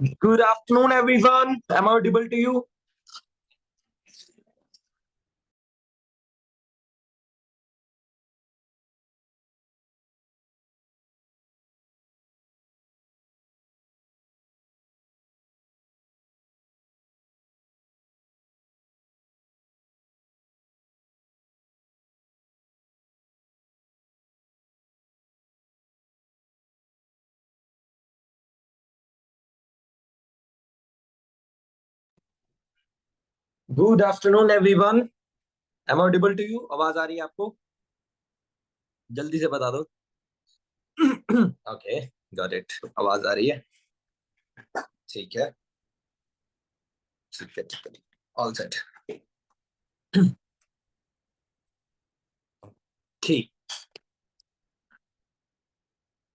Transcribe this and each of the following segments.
Good afternoon, everyone. Am I audible to you? Good afternoon, everyone. Am I audible to you? आवाज आ रही है आपको? जल्दी से बता दो. Okay, got it. आवाज आ रही है. ठीक है. ठीक है. ठीक है. All set. ठीक.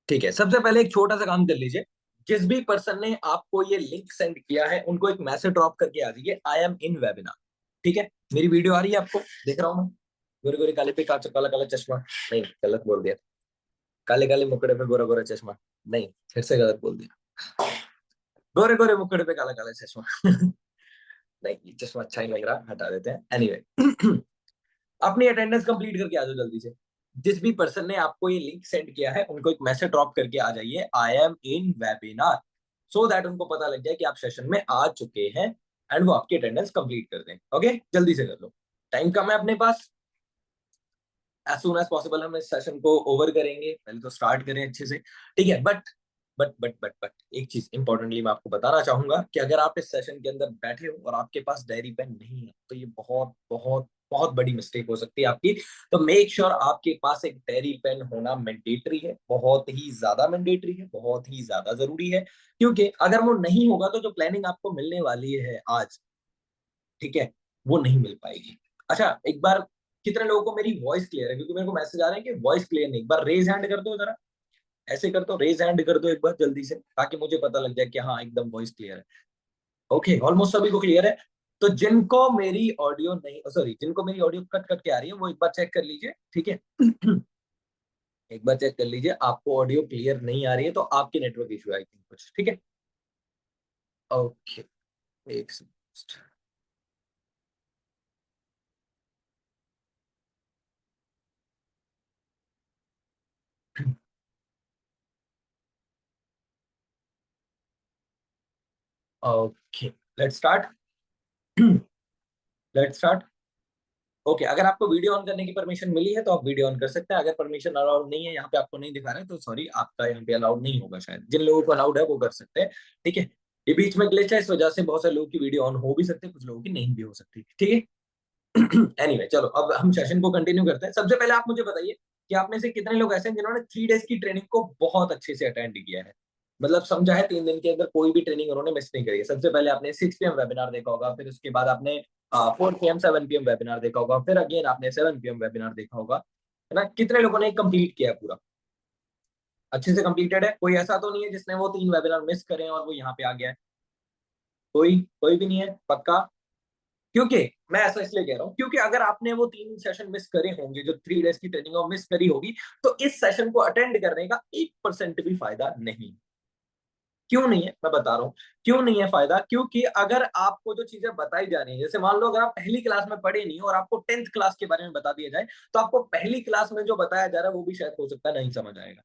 ठीक है. सबसे पहले एक छोटा सा काम कर लीजिए. जिस भी पर्सन ने आपको ये लिंक सेंड किया है उनको एक मैसेज ड्रॉप करके आ जाइए, आई एम इन वेबिनार. ठीक है. मेरी वीडियो आ रही है आपको? देख रहा हूँ मैं. गोरे गोरे काले पे काला काला चश्मा. नहीं, गलत बोल दिया. काले काले मुकड़े पे गोरा गोरा चश्मा. नहीं, फिर से गलत बोल दिया. गोरे गोरे मुखड़े पे काला काला चश्मा. नहीं, ये चश्मा अच्छा ही लग रहा, हटा देते हैं. एनीवे, अपनी अटेंडेंस कंप्लीट करके आ जाओ जल्दी से. जिस भी पर्सन ने आपको ये लिंक सेंड किया है उनको एक मैसेज ड्रॉप करके आ जाइए, I am in webinar, so that उनको पता लग जाए कि आप सेशन में आ चुके हैं एंड वो आपकी अटेंडेंस कंप्लीट कर दें. ओके, जल्दी से कर लो. टाइम कम है अपने पास. एज सुन एज पॉसिबल हम इस सेशन को ओवर करेंगे. पहले तो स्टार्ट करें अच्छे से. ठीक है. बट एक चीज इंपॉर्टेंटली मैं आपको बताना चाहूंगा कि अगर आप इस सेशन के अंदर बैठे हो और आपके पास डायरी पेन नहीं है तो ये बहुत बहुत बहुत बड़ी मिस्टेक हो सकती है आपकी. तो मेक श्योर आपके पास एक डायरी पेन होना मैंडेटरी है, बहुत ही ज्यादा मैंडेटरी है, बहुत ही ज्यादा जरूरी है. क्योंकि अगर वो नहीं होगा तो जो प्लानिंग आपको मिलने वाली है आज, ठीक है, वो नहीं मिल पाएगी. अच्छा, एक बार कितने लोगों को मेरी वॉइस क्लियर है? क्योंकि मेरे को मैसेज आ रहे हैं कि वॉइस क्लियर नहीं. एक बार रेज हैंड कर दो जरा. ऐसे कर दो, रेज हैंड कर दो एक बार जल्दी से, ताकि मुझे पता लग जाए कि हाँ एकदम वॉइस क्लियर है. ओके, ऑलमोस्ट सभी को क्लियर है. तो जिनको मेरी ऑडियो नहीं, सॉरी, जिनको मेरी ऑडियो कट कट के आ रही है वो एक बार चेक कर लीजिए. ठीक है. एक बार चेक कर लीजिए. आपको ऑडियो क्लियर नहीं आ रही है तो आपकी नेटवर्क इशू आई थिंक कुछ. ठीक है. ओके, एक second. Okay, let's start. Let's start. Okay, अगर आपको वीडियो ऑन करने की परमिशन मिली है तो आप वीडियो ऑन कर सकते हैं. अगर परमिशन अलाउड नहीं है, यहाँ पे आपको नहीं दिखा रहा है, तो सॉरी, आपका यहाँ पे अलाउड नहीं होगा शायद. जिन लोगों को अलाउड है वो कर सकते हैं. ठीक है. ये बीच में ग्लिच है, इस वजह से बहुत सारे लोगों की वीडियो ऑन हो भी सकती है, कुछ लोगों की नहीं भी हो सकती. ठीक है. एनीवे, चलो अब हम सेशन को कंटिन्यू करते हैं. सबसे पहले आप मुझे बताइए कि आप में से कितने लोग ऐसे हैं जिन्होंने 3 डेज की ट्रेनिंग को बहुत अच्छे से अटेंड किया है. मतलब समझा है, 3 दिन के अंदर कोई भी ट्रेनिंग उन्होंने मिस नहीं करी है. सबसे पहले आपने 6 PM वेबिनार देखा होगा, फिर उसके बाद आपने 4 PM 7 PM वेबिनार देखा होगा, फिर अगेन आपने 7 PM वेबिनार देखा होगा, है ना? कितने लोगों ने कंप्लीट किया पूरा? अच्छे से कंप्लीटेड है? कोई ऐसा तो नहीं है जिसने वो 3 वेबिनार मिस करे और वो यहाँ पे आ गया है? कोई कोई भी नहीं है पक्का? क्योंकि मैं ऐसा इसलिए कह रहा हूँ क्योंकि अगर आपने वो 3 सेशन मिस करे होंगे, जो 3 डेज की ट्रेनिंग मिस करी होगी, तो इस सेशन को अटेंड करने का 1% भी फायदा नहीं. क्यों नहीं है, मैं बता रहा हूँ. क्यों नहीं है फायदा? क्योंकि अगर आपको जो चीजें बताई जा रही है, जैसे मान लो अगर आप पहली क्लास में पढ़े नहीं हो और आपको 10th क्लास के बारे में बता दिया जाए, तो आपको पहली क्लास में जो बताया जा रहा है वो भी शायद हो सकता है नहीं समझ आएगा.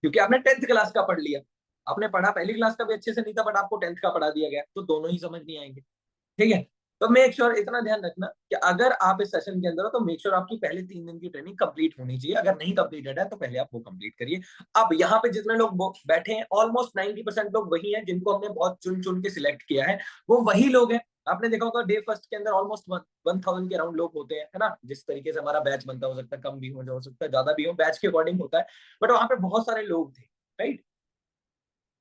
क्योंकि आपने 10th क्लास का पढ़ लिया. आपने पढ़ा पहली क्लास का भी अच्छे से नहीं था, बट आपको 10th का पढ़ा दिया गया, तो दोनों ही समझ नहीं आएंगे. ठीक है. तो मेक श्योर इतना ध्यान रखना कि अगर आप इस सेशन के अंदर हो तो मेक श्योर आपकी पहले 3 दिन की ट्रेनिंग कंप्लीट होनी चाहिए. अगर नहीं कंप्लीटेड है तो पहले आप वो कंप्लीट करिए. अब यहाँ पे जितने लोग बैठे हैं, ऑलमोस्ट 90% लोग वही हैं जिनको हमने बहुत चुन चुन के सिलेक्ट किया है. वो वही लोग हैं. आपने देखा होगा डे फर्स्ट के अंदर ऑलमोस्ट 1000 के अराउंड लोग होते हैं, है ना? जिस तरीके से हमारा बैच बनता, हो सकता है कम भी हो सकता है ज्यादा भी हो, बैच के अकॉर्डिंग होता है. बट वहां पे बहुत सारे लोग थे, राइट?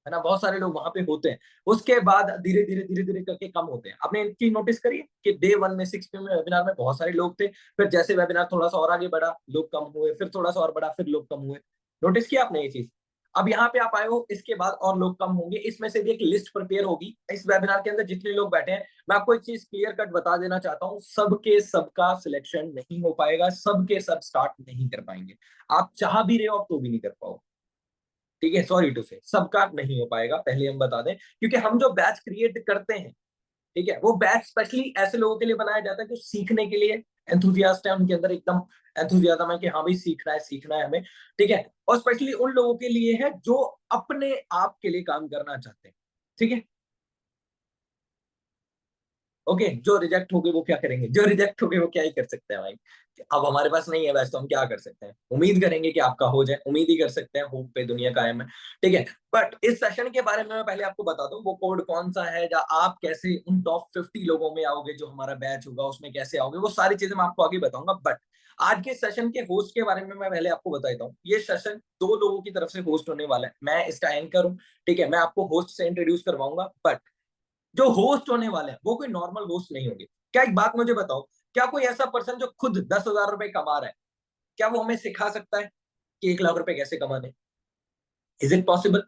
है ना? बहुत सारे लोग वहां पे होते हैं. उसके बाद धीरे धीरे धीरे धीरे करके कम होते हैं. आपने एक चीज नोटिस करी कि डे 1 में 6 PM में वेबिनार में बहुत सारे लोग थे. फिर जैसे वेबिनार थोड़ा सा और आगे बढ़ा, लोग कम हुए, फिर थोड़ा सा और बढ़ा, फिर लोग कम हुए. नोटिस किया आपने ये चीज? अब यहाँ पे आप आए हो, इसके बाद और लोग कम होंगे. इसमें से भी एक लिस्ट प्रिपेयर होगी. इस वेबिनार के अंदर जितने लोग बैठे हैं, मैं आपको एक चीज क्लियर कट बता देना चाहता हूँ, सबके सबका सिलेक्शन नहीं हो पाएगा, सबके सब स्टार्ट नहीं कर पाएंगे. आप चाह भी रहे हो आप तो भी नहीं कर पाओ. ठीक है, सॉरी टू से सबका नहीं हो पाएगा, पहले हम बता दें, क्योंकि हम जो बैच क्रिएट करते हैं, ठीक है, वो बैच स्पेशली ऐसे लोगों के लिए बनाया जाता है जो सीखने के लिए एंथुजियास्ट है, उनके अंदर एकदम एंथुजियाज्म है कि हाँ भाई सीखना है हमें, ठीक है, और स्पेशली उन लोगों के लिए है जो अपने आप के लिए काम करना चाहते हैं, ठीक है। ओके, जो रिजेक्ट हो गए वो क्या करेंगे, जो रिजेक्ट हो गए वो क्या ही कर सकते हैं भाई। अब हमारे पास नहीं है वैसे, तो हम क्या कर सकते हैं, उम्मीद करेंगे कि आपका हो जाए, उम्मीद ही कर सकते हैं, होप पे दुनिया कायम है, ठीक है। बट इस सेशन के बारे में मैं पहले आपको बता दूं, वो कोड कौन सा है, या आप कैसे उन टॉप 50 लोगों में आओगे, जो हमारा बैच होगा उसमें कैसे आओगे, वो सारी चीजें मैं आपको आगे बताऊंगा। बट आज के सेशन के होस्ट के बारे में मैं पहले आपको बता देता हूँ। ये सेशन 2 लोगों की तरफ से होस्ट होने वाला है, मैं इसका एंकर हूँ, ठीक है, मैं आपको होस्ट से इंट्रोड्यूस करवाऊंगा। बट जो होस्ट होने वाले हैं वो कोई नॉर्मल होस्ट नहीं होंगे। क्या एक बात मुझे बताओ, क्या कोई ऐसा पर्सन जो खुद 10,000 रुपए कमा रहा है, क्या वो हमें सिखा सकता है कि 1 लाख रुपए कैसे कमाने? Is it possible?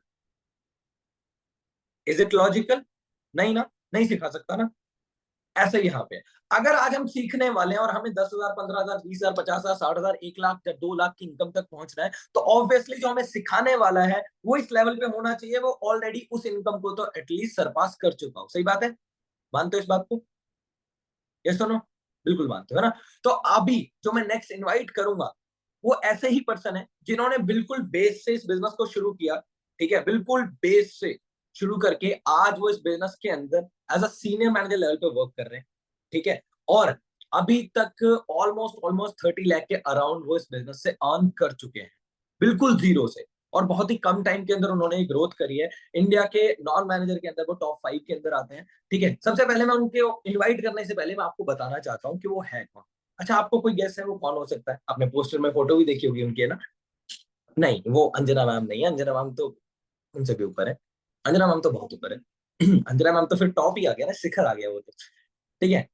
Is it logical? नहीं ना, नहीं सिखा सकता ना। ऐसे ही यहाँ पे अगर आज हम सीखने वाले हैं और हमें 10,000, 15,000, 20,000, 50,000, 60,000, 1 लाख या 2 लाख की इनकम तक पहुंचना है, तो ऑब्वियसली जो हमें सिखाने वाला है वो इस लेवल पे होना चाहिए, वो ऑलरेडी उस इनकम को तो एटलीस्ट सरपास कर चुका हो। सही बात है, मानते हो इस बात को? ये सुनो, बिल्कुल मानते हो है ना। तो अभी जो मैं नेक्स्ट इनवाइट करूंगा वो ऐसे ही पर्सन है जिन्होंने बिल्कुल बेस से इस बिजनेस को शुरू किया, ठीक है, बिल्कुल बेस से शुरू करके आज वो इस बिजनेस के अंदर as a senior manager level पे वर्क कर रहे हैं, ठीक है। और अभी तक ऑलमोस्ट ऑलमोस्ट 30 लाख के अराउंड वो इस बिजनेस से अर्न कर चुके हैं, बिल्कुल जीरो से। और बहुत ही कम टाइम के अंदर उन्होंने ग्रोथ करी है। इंडिया के नॉन मैनेजर के अंदर वो टॉप 5 के अंदर आते हैं, ठीक है। सबसे पहले मैं उनके इनवाइट करने से पहले मैं आपको बताना चाहता हूँ कि वो है कौन। अच्छा, आपको कोई गेस है वो कौन हो सकता है? आपने पोस्टर में फोटो भी देखी होगी उनकी, है ना? नहीं, वो अंजना मैम नहीं है, अंजना मैम तो उनसे भी ऊपर है, अंजना मैम तो बहुत ऊपर है। अंजना मैम तो फिर टॉप ही आ गया ना, शिखर आ गया वो तो, ठीक है।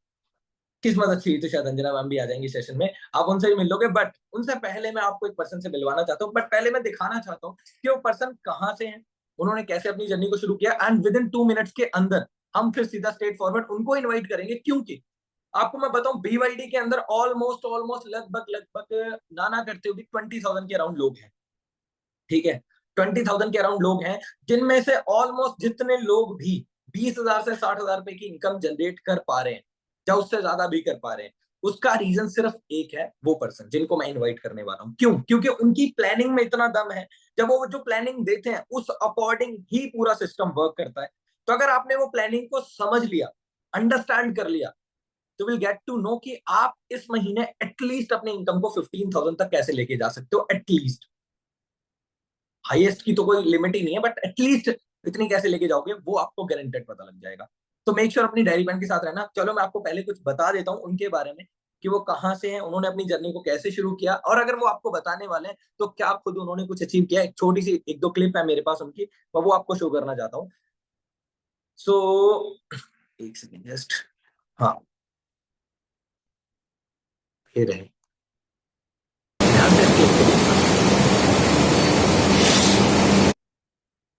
किस्मत अच्छी हुई तो शायद अंजना मैम भी आ जाएंगी सेशन में, आप उनसे भी मिल लोगे। बट उनसे पहले मैं आपको एक पर्सन से मिलवाना चाहता हूँ, बट पहले मैं दिखाना चाहता हूँ कि वो पर्सन कहाँ से है, उन्होंने कैसे अपनी जर्नी को शुरू किया, एंड विद इन 2 मिनट्स के अंदर हम फिर सीधा स्ट्रेट फॉरवर्ड उनको इन्वाइट करेंगे। क्योंकि आपको मैं बताऊं, बीवाईडी के अंदर ऑलमोस्ट ऑलमोस्ट लगभग लगभग नाना करते हुए 20,000 के अराउंड लोग हैं, ठीक है। 20,000 के अराउंड लोग हैं, जिनमें से ऑलमोस्ट जितने लोग भी 20,000 से 60,000 रुपए की इनकम जनरेट कर पा रहे हैं, या उससे ज्यादा भी कर पा रहे हैं, उसका रीजन सिर्फ एक है, वो पर्सन जिनको मैं इनवाइट करने वाला हूं। क्यों? क्योंकि उनकी प्लानिंग में इतना दम है, जब वो जो प्लानिंग देते हैं उस अकॉर्डिंग ही पूरा सिस्टम वर्क करता है। तो अगर आपने वो प्लानिंग को समझ लिया, अंडरस्टैंड कर लिया, तो विल गेट टू नो कि आप इस महीने एटलीस्ट अपनी इनकम को 15,000 तक कैसे लेके जा सकते हो। एटलीस्ट, हाईएस्ट की तो कोई लिमिट ही नहीं है, बट एटलीस्ट इतनी कैसे लेके जाओगे वो आपको गारंटेड पता लग जाएगा। तो मेक श्योर अपनी डायरी पेन के साथ रहना। चलो मैं आपको पहले कुछ बता देता हूँ उनके बारे में, कि वो कहाँ से हैं, उन्होंने अपनी जर्नी को कैसे शुरू किया, और अगर वो आपको बताने वाले हैं तो क्या खुद उन्होंने कुछ अचीव किया। एक छोटी सी 1-2 क्लिप है मेरे पास उनकी, मैं वो आपको शो करना चाहता हूँ। सो एक सेकेंड जस्ट, हाँ, ये रहे, ध्यान से इस क्लिप को देखना,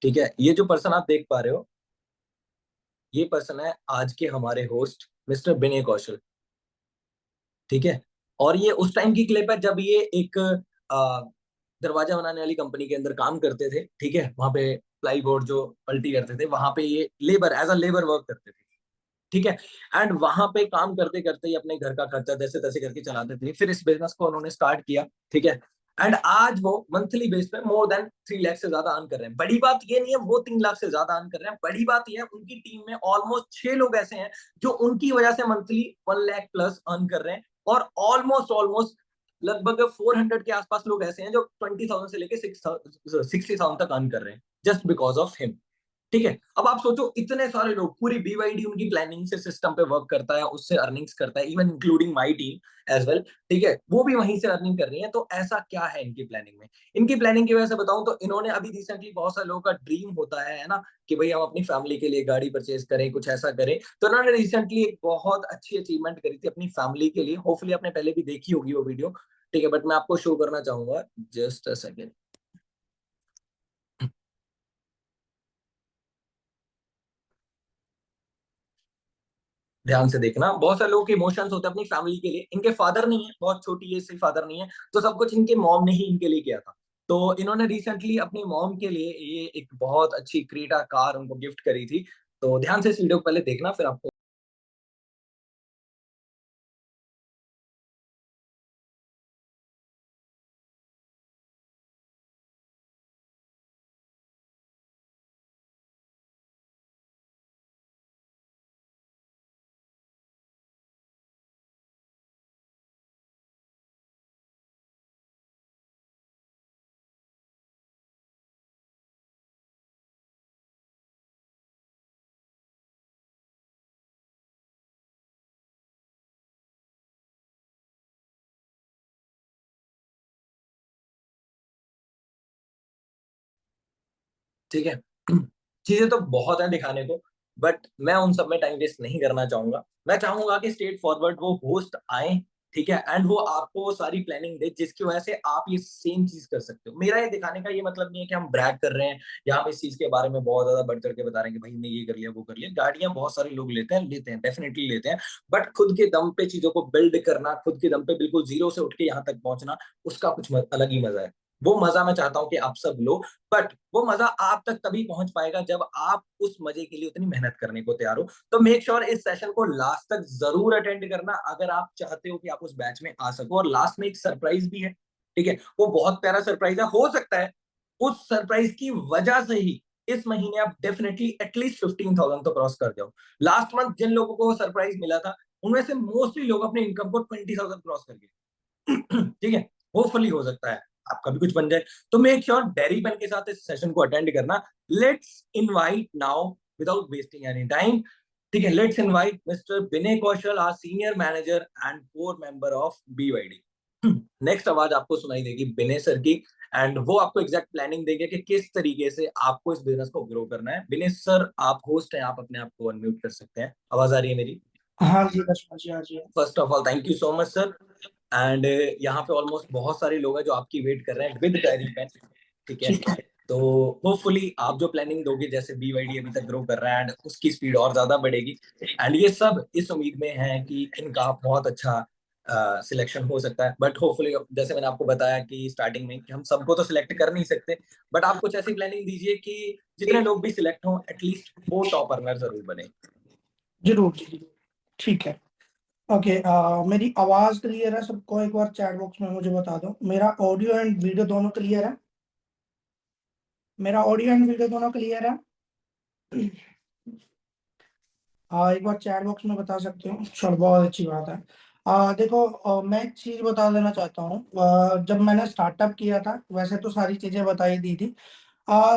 ठीक है। ये जो पर्सन आप देख पा रहे हो, ये पर्सन है आज के हमारे होस्ट मिस्टर विनय कौशल, ठीक है। और ये उस टाइम की क्लिप है जब ये एक आ, दरवाजा बनाने वाली कंपनी के अंदर काम करते थे, ठीक है। वहां पे प्लाई बोर्ड जो पल्टी करते थे, वहां पे ये labour as a labour work करते थे, ठीक है। एंड वहां पे काम करते करते ही अपने घर का खर्चा जैसे तैसे करके चलाते थे। फिर इस बिजनेस को उन्होंने स्टार्ट किया, ठीक है। एंड आज वो मंथली बेस पे मोर देन 3 लाख से ज्यादा अर्न कर रहे हैं। बड़ी बात ये नहीं है वो 3 लाख से ज्यादा अर्न कर रहे हैं, बड़ी बात ये है उनकी टीम में ऑलमोस्ट 6 लोग ऐसे हैं जो उनकी वजह से मंथली 1 लाख प्लस अर्न कर रहे हैं। और ऑलमोस्ट ऑलमोस्ट लगभग 400 के आसपास लोग ऐसे हैं जो 20,000 से लेके 60,000 तक अर्न कर रहे हैं, जस्ट बिकॉज ऑफ हिम, ठीक है। अब आप सोचो, इतने सारे लोग, पूरी बीवाईडी उनकी प्लानिंग से सिस्टम पे वर्क करता है, उससे अर्निंग्स करता है, even including my team as well, ठीक है, वो भी वहीं से अर्निंग कर रही है। तो ऐसा क्या है इनकी प्लानिंग में? इनकी प्लानिंग की वजह से बताऊं तो इन्होंने अभी रिसेंटली, बहुत सारे लोगों का ड्रीम होता है ना, कि भाई हम अपनी फैमिली के लिए गाड़ी परचेज करें, कुछ ऐसा करें। तो इन्होंने रिसेंटली एक बहुत अच्छी अचीवमेंट करी थी अपनी फैमिली के लिए, होपफुली आपने पहले भी देखी होगी वो वीडियो, ठीक है। बट मैं आपको शो करना चाहूंगा, जस्ट अ सेकेंड, ध्यान से देखना। बहुत सारे लोगों के इमोशंस होते हैं अपनी फैमिली के लिए। इनके फादर नहीं है, बहुत छोटी एज से फादर नहीं है, तो सब कुछ इनके मॉम ने ही इनके लिए किया था, तो इन्होंने रिसेंटली अपनी मॉम के लिए ये एक बहुत अच्छी क्रेटा कार उनको गिफ्ट करी थी। तो ध्यान से इस वीडियो को पहले देखना, फिर आपको ठीक है। चीजें तो बहुत है दिखाने को, बट मैं उन सब में टाइम वेस्ट नहीं करना चाहूंगा। मैं चाहूंगा कि स्ट्रेट फॉरवर्ड वो होस्ट आए, ठीक है, एंड वो आपको वो सारी प्लानिंग दे जिसकी वजह से आप ये सेम चीज कर सकते हो। मेरा ये दिखाने का ये मतलब नहीं है कि हम ब्रैग कर रहे हैं या हम इस चीज के बारे में बहुत ज्यादा बढ़ चढ़ के बता रहे हैं कि भाई ने ये कर लिया वो कर लिया। गाड़ियां बहुत सारे लोग लेते हैं डेफिनेटली लेते हैं, बट खुद के दम पे चीजों को बिल्ड करना, खुद के दम पे बिल्कुल जीरो से उठ के यहाँ तक पहुंचना, उसका कुछ अलग ही मजा है। वो मजा मैं चाहता हूँ कि आप सब लो, बट वो मजा आप तक तभी पहुंच पाएगा जब आप उस मजे के लिए उतनी मेहनत करने को तैयार हो। तो मेक श्योर इस सेशन को लास्ट तक जरूर अटेंड करना अगर आप चाहते हो कि आप उस बैच में आ सको। और लास्ट में एक सरप्राइज भी है, ठीक है, वो बहुत प्यारा सरप्राइज है। हो सकता है उस सरप्राइज की वजह से ही इस महीने आप डेफिनेटली एटलीस्ट 15,000 तो क्रॉस कर जाओ। लास्ट मंथ जिन लोगों को सरप्राइज मिला था उनमें से मोस्टली लोग अपने इनकम को 20,000 क्रॉस कर गए। ठीक है, होपफुली हो सकता है आपका भी कुछ बन जाए। तो मेक श्योर डेरी पेन के साथ इस सेशन को अटेंड करना। Let's invite now without wasting any time, ठीक है, let's invite mister Vinay Kaushal, our senior manager and core member of BYD. Next आवाज आपको सुनाई देगी विनय सर की, एंड वो आपको एग्जैक्ट प्लानिंग देंगे कि किस तरीके से आपको इस बिजनेस को ग्रो करना है। विनय सर आप होस्ट हैं, आप अपने आप को अनम्यूट कर सकते हैं। आवाज आ रही है मेरी? हाँ जी कशमा जी, हाँ जी। First of all thank you so much sir. And यहाँ पे ऑलमोस्ट बहुत सारे लोग हैं जो आपकी वेट कर रहे हैं विद डायरी पेन, ठीक है। ठीक है। तो होपफुली आप जो प्लानिंग दोगे, जैसे बीवाईडी अभी तक ग्रो कर रहा है एंड उसकी स्पीड और ज्यादा बढ़ेगी, एंड ये सब इस उम्मीद में है कि इनका बहुत अच्छा सिलेक्शन हो सकता है। बट होपफुली जैसे मैंने आपको बताया कि स्टार्टिंग में कि हम सबको तो सिलेक्ट कर नहीं सकते, बट आप कुछ ऐसी प्लानिंग दीजिए कि जितने लोग भी सिलेक्ट हों एटलीस्ट वो टॉप अर्नर जरूर बने। जरूर जी जरूर। ठीक है। ओके, मेरी आवाज क्लियर है सबको? एक बार चैट बॉक्स में मुझे बता दो, मेरा ऑडियो एंड वीडियो दोनों क्लियर है? मेरा ऑडियो एंड वीडियो दोनों क्लियर है? हाँ, एक बार चैट बॉक्स में बता सकते हो, चलो बहुत अच्छी बात है। देखो, मैं एक चीज बता देना चाहता हूँ। जब मैंने स्टार्टअप किया था वैसे तो सारी चीजें बताई दी थी।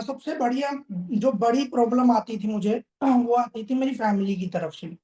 सबसे बढ़िया जो बड़ी प्रॉब्लम आती थी मुझे, वो आती थी मेरी फैमिली की तरफ से।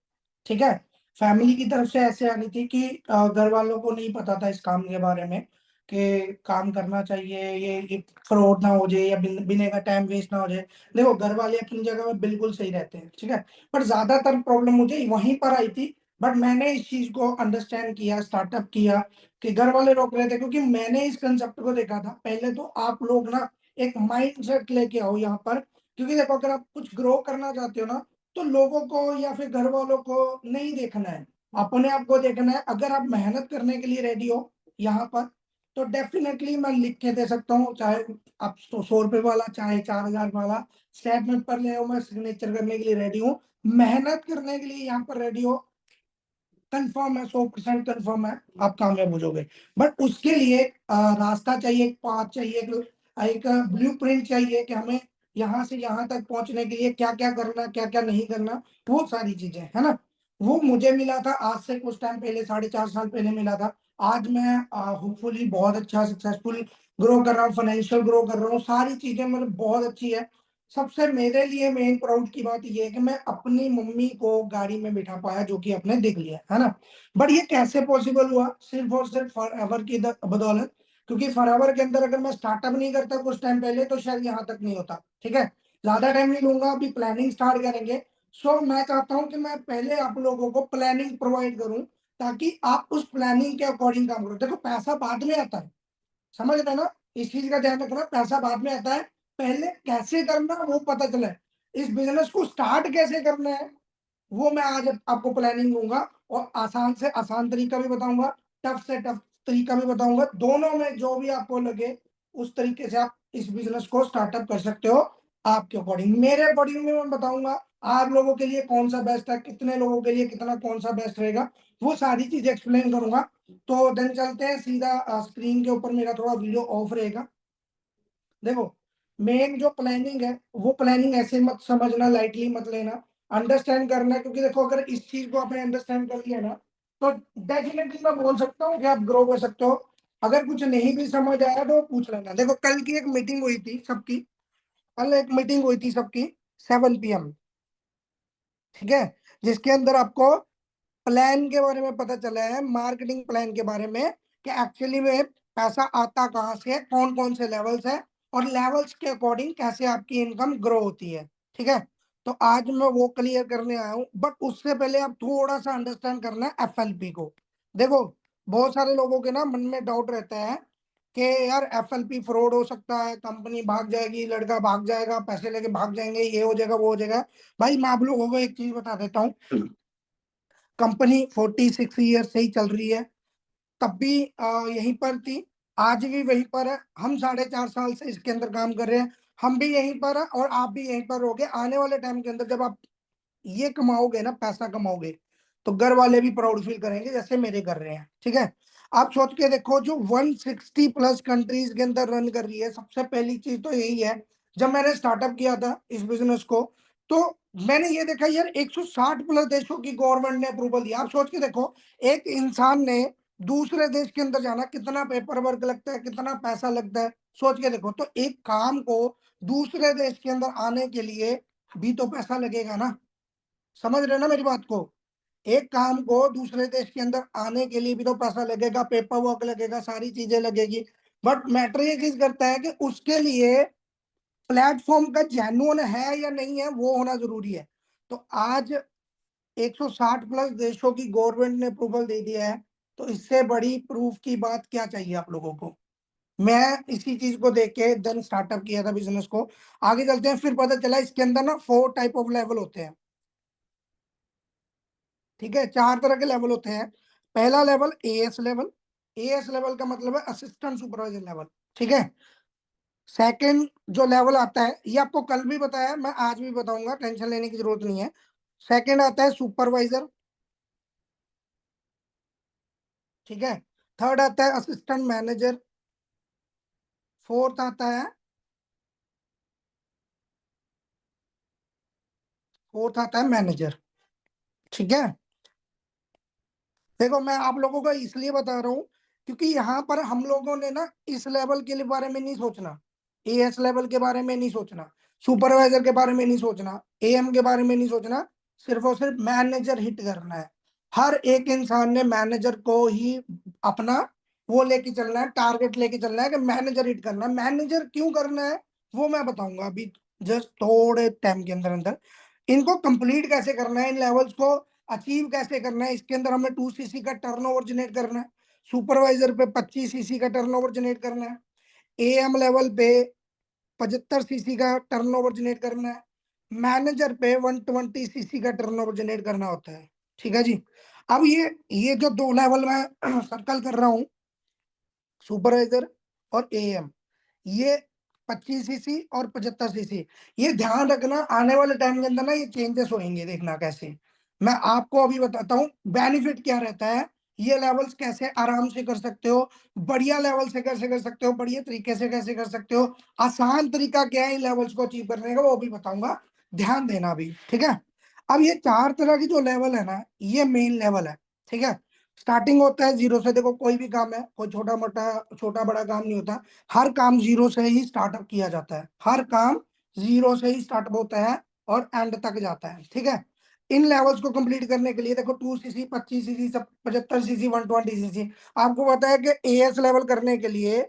ठीक है, फैमिली की तरफ से ऐसे आ रही थी कि घर वालों को नहीं पता था इस काम के बारे में कि काम करना चाहिए, ये फ्रॉड ना हो जाए या बिना का टाइम वेस्ट ना हो जाए। देखो, घर वाले अपनी जगह में बिल्कुल सही रहते हैं, ठीक है, पर ज्यादातर प्रॉब्लम मुझे वहीं पर आई थी। बट मैंने इस चीज को अंडरस्टैंड किया, स्टार्टअप किया कि घर वाले रोक रहे थे, क्योंकि मैंने इस कंसेप्ट को देखा था। पहले तो आप लोग ना एक माइंड सेट लेके आओ यहाँ पर, क्योंकि देखो अगर आप कुछ ग्रो करना चाहते हो ना, तो लोगों को या फिर घर वालों को नहीं देखना है, अपने आप को देखना है। अगर आप मेहनत करने के लिए रेडी हो यहाँ पर, तो डेफिनेटली मैं लिख के दे सकता हूँ, चाहे आप 100 रुपए वाला चाहे 4,000 वाला स्टेटमेंट पर ले आओ, मैं सिग्नेचर करने के लिए रेडी हूँ। मेहनत करने के लिए यहाँ पर रेडी हो, कंफर्म है, 100% कंफर्म है आप कामयाब हो जाओगे। बट उसके लिए रास्ता चाहिए, एक पाथ चाहिए, एक ब्लूप्रिंट चाहिए कि हमें यहाँ से यहाँ तक पहुंचने के लिए क्या क्या करना, क्या क्या नहीं करना, वो सारी चीजें है ना। वो मुझे मिला था आज से कुछ टाइम पहले, 4.5 साल पहले मिला था। आज मैं होपफुली बहुत अच्छा सक्सेसफुल ग्रो कर रहा हूँ, फाइनेंशियल ग्रो कर रहा हूँ, सारी चीजें मतलब बहुत अच्छी है। सबसे मेरे लिए मेन प्राउड की बात ये है कि मैं अपनी मम्मी को गाड़ी में बिठा पाया, जो कि आपने देख लिया है ना। बट ये कैसे पॉसिबल हुआ? सिर्फ और सिर्फ फॉरएवर की बदौलत। क्योंकि फॉरएवर के अंदर अगर मैं स्टार्टअप नहीं करता कुछ टाइम पहले, तो शायद यहाँ तक नहीं होता। ठीक है, ज्यादा टाइम नहीं लूंगा, अभी प्लानिंग स्टार्ट करेंगे। सो मैं चाहता हूँ कि मैं पहले आप लोगों को प्लानिंग प्रोवाइड करूँ, ताकि आप उस प्लानिंग के अकॉर्डिंग काम करो। देखो, पैसा बाद में आता है, समझ रहे हो ना, इस चीज का ध्यान रखना, पैसा बाद में आता है, पहले कैसे करना वो पता चला है। इस बिजनेस को स्टार्ट कैसे करना है वो मैं आज आपको प्लानिंग दूंगा, और आसान से आसान तरीका भी बताऊंगा, टफ से टफ तरीका भी बताऊंगा। दोनों में जो भी आपको लगे उस तरीके से आप इस बिजनेस को स्टार्टअप कर सकते हो आपके अकॉर्डिंग। मेरे अकॉर्डिंग में मैं बताऊंगा आप लोगों के लिए कौन सा बेस्ट है, कितने लोगों के लिए कितना कौन सा बेस्ट रहेगा, वो सारी चीजें एक्सप्लेन करूंगा। तो देन चलते हैं सीधा, स्क्रीन के ऊपर मेरा थोड़ा वीडियो ऑफ रहेगा। देखो, मेन जो प्लानिंग है वो प्लानिंग ऐसे मत समझना, लाइटली मत लेना, अंडरस्टैंड करना है। क्योंकि देखो अगर इस चीज को आपने अंडरस्टैंड कर लिया ना, तो डेफिनेटली मैं बोल सकता हूँ कि आप ग्रो कर सकते हो। अगर कुछ नहीं भी समझ आया तो पूछ लेना। देखो कल की एक मीटिंग हुई थी सबकी, कल एक मीटिंग हुई थी सबकी 7 PM, ठीक है, जिसके अंदर आपको प्लान के बारे में पता चला है, मार्केटिंग प्लान के बारे में, कि एक्चुअली में पैसा आता कहाँ से है, कौन कौन से लेवल्स है, और लेवल्स के अकॉर्डिंग कैसे आपकी इनकम ग्रो होती है। ठीक है, तो आज मैं वो क्लियर करने आया हूँ। बट उससे पहले आप थोड़ा सा अंडरस्टैंड करना है FLP को। देखो, बहुत सारे लोगों के ना मन में डाउट रहता है कि यार FLP फ्रॉड हो सकता है, कंपनी भाग जाएगी, लड़का भाग जाएगा, पैसे लेके भाग जाएंगे, ये हो जाएगा वो हो जाएगा। भाई मैं आप लोगों को एक चीज बता देता हूँ, कंपनी 46 ईयर से ही चल रही है, तब भी यहीं पर थी, आज भी वहीं पर है। हम 4.5 साल से इसके अंदर काम कर रहे हैं, हम भी यहीं पर है और आप भी यहीं पर रहोगे। आने वाले टाइम के अंदर जब आप ये कमाओगे ना, पैसा कमाओगे, तो घर वाले भी प्राउड फील करेंगे जैसे मेरे कर रहे हैं। ठीक है, आप सोच के देखो, जो 160+ कंट्रीज के अंदर रन कर रही है, सबसे पहली चीज तो यही है। जब मैंने स्टार्टअप किया था इस बिजनेस को, तो मैंने ये देखा यार 160+ देशों की गवर्नमेंट ने अप्रूवल दिया। आप सोच के देखो, एक इंसान ने दूसरे देश के अंदर जाना, कितना पेपर वर्क लगता है, कितना पैसा लगता है, सोच के देखो। तो एक काम को दूसरे देश के अंदर आने के लिए भी तो पैसा लगेगा ना, समझ रहे ना मेरी बात को। एक काम को दूसरे देश के अंदर आने के लिए भी तो पैसा लगेगा, पेपर वर्क लगेगा, सारी चीजें लगेगी। बट मैटर ये चीज करता है कि उसके लिए प्लेटफॉर्म का जेन्युइन है या नहीं है, वो होना जरूरी है। तो आज 160+ देशों की गवर्नमेंट ने अप्रूवल दे दिया है, तो इससे बड़ी प्रूफ की बात क्या चाहिए आप लोगों को। मैं इसी चीज को देख के देन स्टार्टअप किया था बिजनेस को। आगे चलते हैं, फिर पता चला इसके अंदर ना 4 टाइप ऑफ लेवल होते हैं। ठीक है, 4 तरह के लेवल होते हैं। पहला level AS level, AS level का मतलब है असिस्टेंट सुपरवाइजर लेवल। ठीक है, सेकंड जो लेवल आता है, ये आपको कल भी बताया, मैं आज भी बताऊंगा, टेंशन लेने की जरूरत नहीं है। सेकंड आता है सुपरवाइजर। ठीक है, थर्ड आता है असिस्टेंट मैनेजर। फोर्थ आता है, फोर्थ आता है मैनेजर। ठीक है, देखो मैं आप लोगों को इसलिए बता रहा हूँ क्योंकि यहाँ पर हम लोगों ने ना इस लेवल के बारे में नहीं सोचना, AS लेवल के बारे में नहीं सोचना, सुपरवाइजर के बारे में नहीं सोचना, AM के बारे में नहीं सोचना, सिर्फ और सिर्फ मैनेजर हिट करना है। हर एक इंसान ने मैनेजर को ही अपना वो लेके चलना है, टारगेट लेके चलना है कि मैनेजर हिट करना है। मैनेजर क्यों करना है वो मैं बताऊंगा अभी, जस्ट थोड़े टाइम के अंदर अंदर। इनको कंप्लीट कैसे करना है, इन लेवल्स को अचीव कैसे करना है, इसके अंदर हमें 2cc का टर्नओवर जनरेट करना है, सुपरवाइजर पे 25cc का टर्नओवर जनरेट करना है, AM लेवल पे 75cc का टर्नओवर जनरेट करना है, मैनेजर पे 120cc का टर्नओवर जनरेट करना होता है। ठीक है जी, अब ये जो 2 लेवल मैं सर्कल कर रहा हूँ, सुपरवाइजर और AM, ये 25cc और 75cc, ये ध्यान रखना, आने वाले टाइम के अंदर ना ये चेंजेस होंगे, देखना कैसे। मैं आपको अभी बताता हूँ बेनिफिट क्या रहता है, ये लेवल्स कैसे आराम से कर सकते हो, बढ़िया लेवल से कैसे कर सकते हो, बढ़िया तरीके से कैसे कर सकते हो, आसान तरीका क्या है इन लेवल्स को अचीव करने का, वो भी बताऊंगा, ध्यान देना भी। ठीक है, अब ये 4 तरह की जो लेवल है ना, ये मेन लेवल है। ठीक है, स्टार्टिंग होता है जीरो से। देखो कोई भी काम है, कोई छोटा मोटा छोटा बड़ा काम नहीं होता, हर काम जीरो से ही स्टार्टअप किया जाता है, हर काम जीरो से ही स्टार्टअप होता है और एंड तक जाता है। ठीक है, इन लेवल्स को कंप्लीट करने के लिए देखो 2cc 25cc सब 75cc 120cc, आपको पता है कि AS लेवल करने के लिए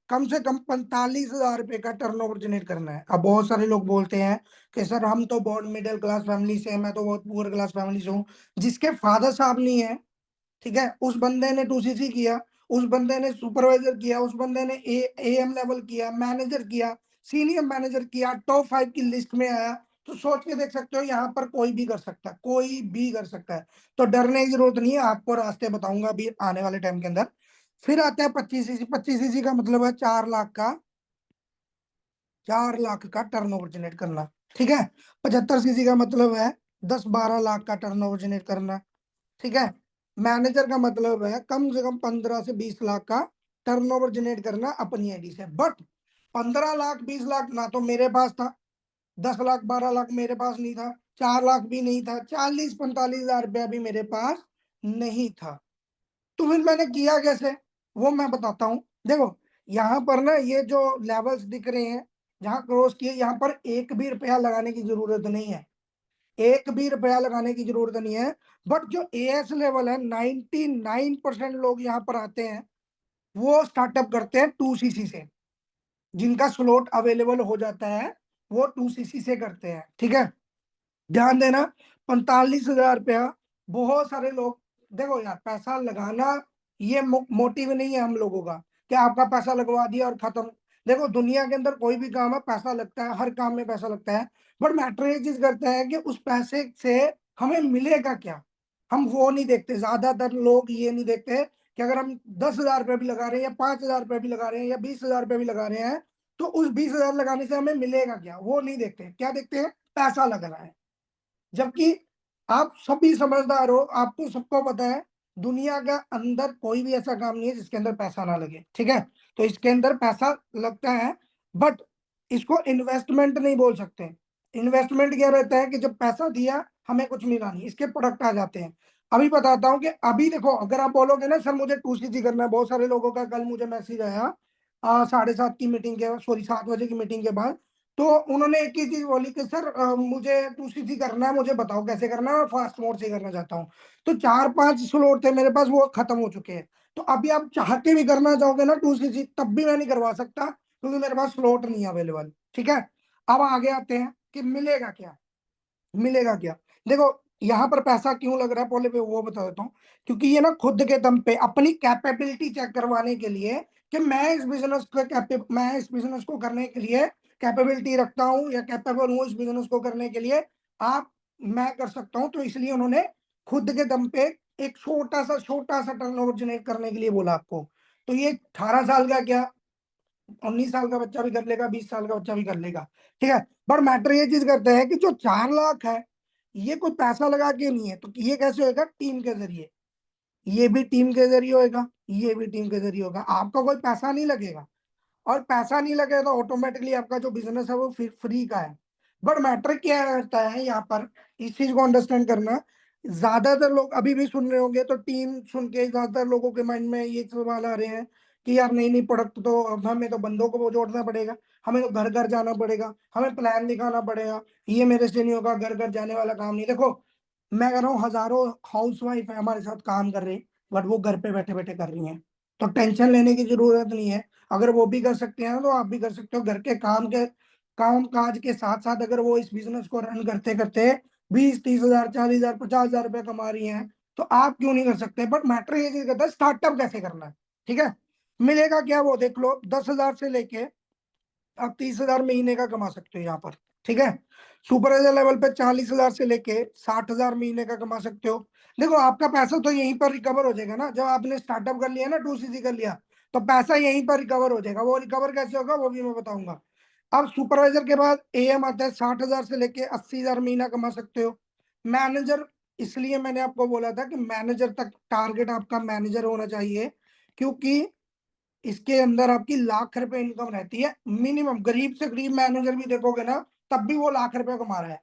कम से कम 45,000 रुपए का टर्नओवर जनरेट करना है। अब बहुत सारे लोग बोलते हैं कि सर हम तो बहुत मिडिल क्लास फैमिली से हैं, मैं तो बहुत पुअर क्लास फैमिली से हूँ। जिसके फादर साहब नहीं है, ठीक है, उस बंदे ने 2cc किया, उस बंदे ने सुपरवाइजर किया, उस बंदे ने AM लेवल किया, मैनेजर किया, सीनियर मैनेजर किया, टॉप 5 की लिस्ट में आया, तो सोच के देख सकते हो यहाँ पर कोई भी कर सकता है, कोई भी कर सकता है। तो डरने की जरूरत नहीं है, आपको रास्ते बताऊंगा अभी आने वाले टाइम के अंदर। फिर आता है 25cc, 25cc का मतलब है 4 लाख का 4 लाख का टर्नओवर जनरेट करना। ठीक है, 75 सीसी का मतलब है 10-12 लाख का टर्नओवर जनरेट करना। ठीक है, मैनेजर का मतलब है कम से कम 15 से 20 लाख का टर्नओवर जनरेट करना अपनी आईडी से। बट 15 लाख 20 लाख ना तो मेरे पास था, 10 लाख 12 लाख मेरे पास नहीं था, 4 लाख भी नहीं था, 40-45 हजार रुपया भी मेरे पास नहीं था। तो फिर मैंने किया कैसे, वो मैं बताता हूँ। देखो यहाँ पर ना ये जो लेवल्स दिख रहे हैं, जहां क्रॉस किए, यहाँ पर एक भी रुपया लगाने की जरूरत नहीं है, एक भी रुपया लगाने की जरूरत नहीं है। बट जो एएस लेवल है, 99% लोग यहाँ पर आते हैं, वो स्टार्टअप करते हैं 2 सीसी से। जिनका स्लॉट अवेलेबल हो जाता है वो 2 सीसी से करते हैं। ठीक है, ध्यान देना, 45 हजार रुपया बहुत सारे लोग। देखो यार, पैसा लगाना ये मोटिव नहीं है हम लोगों का कि आपका पैसा लगवा दिया और खत्म। देखो दुनिया के अंदर कोई भी काम है पैसा लगता है, हर काम में पैसा लगता है। बट मैटर ये चीज करता है कि उस पैसे से हमें मिलेगा क्या, हम वो नहीं देखते। ज्यादातर लोग ये नहीं देखते कि अगर हम 10 हजार रुपया भी लगा रहे हैं या 5 हजार रुपया भी लगा रहे हैं या 20 हजार रुपया भी लगा रहे हैं, तो उस 20 हजार लगाने से हमें मिलेगा क्या, वो नहीं देखते। क्या देखते हैं, पैसा लग रहा है। जबकि आप सभी समझदार हो, आपको सबको पता है दुनिया के अंदर कोई भी ऐसा काम नहीं है जिसके अंदर पैसा ना लगे। ठीक है, तो इसके अंदर पैसा लगता है, बट इसको इन्वेस्टमेंट नहीं बोल सकते। इन्वेस्टमेंट क्या रहता है कि जब पैसा दिया हमें कुछ मिला नहीं, इसके प्रोडक्ट आ जाते हैं। अभी बताता हूँ कि अभी देखो, अगर आप बोलोगे ना सर मुझे 2 सीसी करना है, बहुत सारे लोगों का कल मुझे मैसेज आया 7:30 की मीटिंग के, सॉरी 7 बजे की मीटिंग के बाद। तो उन्होंने एक ही चीज बोली कि सर मुझे 2 सीसी करना है, मुझे बताओ कैसे करना है, मैं फास्ट मोड से करना चाहता हूँ। तो 4-5 स्लॉट थे मेरे पास, वो खत्म हो चुके हैं। तो अभी आप चाह के भी करना चाहोगे ना 2 सीसी, तब भी मैं नहीं करवा सकता क्योंकि मेरे पास स्लॉट नहीं है अवेलेबल। ठीक है, अब आगे आते हैं कि मिलेगा क्या, मिलेगा क्या। देखो यहाँ पर पैसा क्यों लग रहा है पहले पे वो बता देता हूँ। क्योंकि ये ना खुद के दम पे अपनी कैपेबिलिटी चेक करवाने के लिए कि मैं इस बिजनेस को करने के लिए कैपेबिलिटी रखता हूँ या कैपेबल हूँ इस बिजनेस को करने के लिए, आप मैं कर सकता हूँ। तो इसलिए उन्होंने खुद के दम पे एक छोटा सा टर्नओवर जनरेट करने के लिए बोला आपको। तो ये 18 साल का क्या, 19 साल का बच्चा भी कर लेगा, 20 साल का बच्चा भी कर लेगा। ठीक है, पर मैटर ये चीज करता है कि जो 4 लाख है ये कोई पैसा लगा के नहीं है, तो ये कैसे होगा, टीम के जरिए। ये भी टीम के जरिए होगा, ये भी टीम के जरिए होगा, आपका कोई पैसा नहीं लगेगा। और पैसा नहीं लगेगा तो ऑटोमेटिकली आपका जो बिजनेस है वो फिर फ्री का है। बट मैटर क्या रहता है यहाँ पर, इस चीज को अंडरस्टैंड करना। ज्यादातर लोग अभी भी सुन रहे होंगे, तो टीम सुन के ज्यादातर लोगों के माइंड में ये सवाल आ रहे हैं कि यार नहीं नहीं, प्रोडक्ट तो अब हमें तो बंदों को वो जोड़ना पड़ेगा, हमें तो घर घर जाना पड़ेगा, हमें प्लान दिखाना पड़ेगा, ये मेरे से नहीं होगा, घर घर जाने वाला काम नहीं। देखो मैं कह रहा हूँ, हजारों हाउस वाइफ है हमारे साथ काम कर रही, बट वो घर पे बैठे बैठे कर रही हैं, तो टेंशन लेने की जरूरत नहीं है। अगर वो भी कर सकते हैं तो आप भी कर सकते हो। घर के काम काज के साथ साथ अगर वो इस बिजनेस को रन करते करते 20-30 हजार 40 हजार 50 हजार रुपये कमा रही हैं, तो आप क्यों नहीं कर सकते। बट मैटर ये चीज करता है स्टार्टअप कैसे करना है। ठीक है, मिलेगा क्या वो देख लो, 10 हजार से लेके आप 30 हजार महीने का कमा सकते हो यहाँ पर। ठीक है, सुपरवाइजर लेवल पे 40 हजार से लेके 60 हजार महीने का कमा सकते हो। देखो आपका पैसा तो यहीं पर रिकवर हो जाएगा ना, जब आपने स्टार्टअप कर लिया ना, 2 सीसी कर लिया, तो पैसा यहीं पर रिकवर हो जाएगा। वो रिकवर कैसे होगा वो भी मैं बताऊंगा। अब सुपरवाइजर के बाद एएम आता है, 60 हजार से लेके 80 हजार महीना कमा सकते हो। मैनेजर, इसलिए मैंने आपको बोला था कि मैनेजर तक टारगेट आपका मैनेजर होना चाहिए, क्योंकि इसके अंदर आपकी लाख रुपए इनकम रहती है मिनिमम। गरीब से गरीब मैनेजर भी देखोगे ना, तब भी वो लाख रुपए कमा रहा है।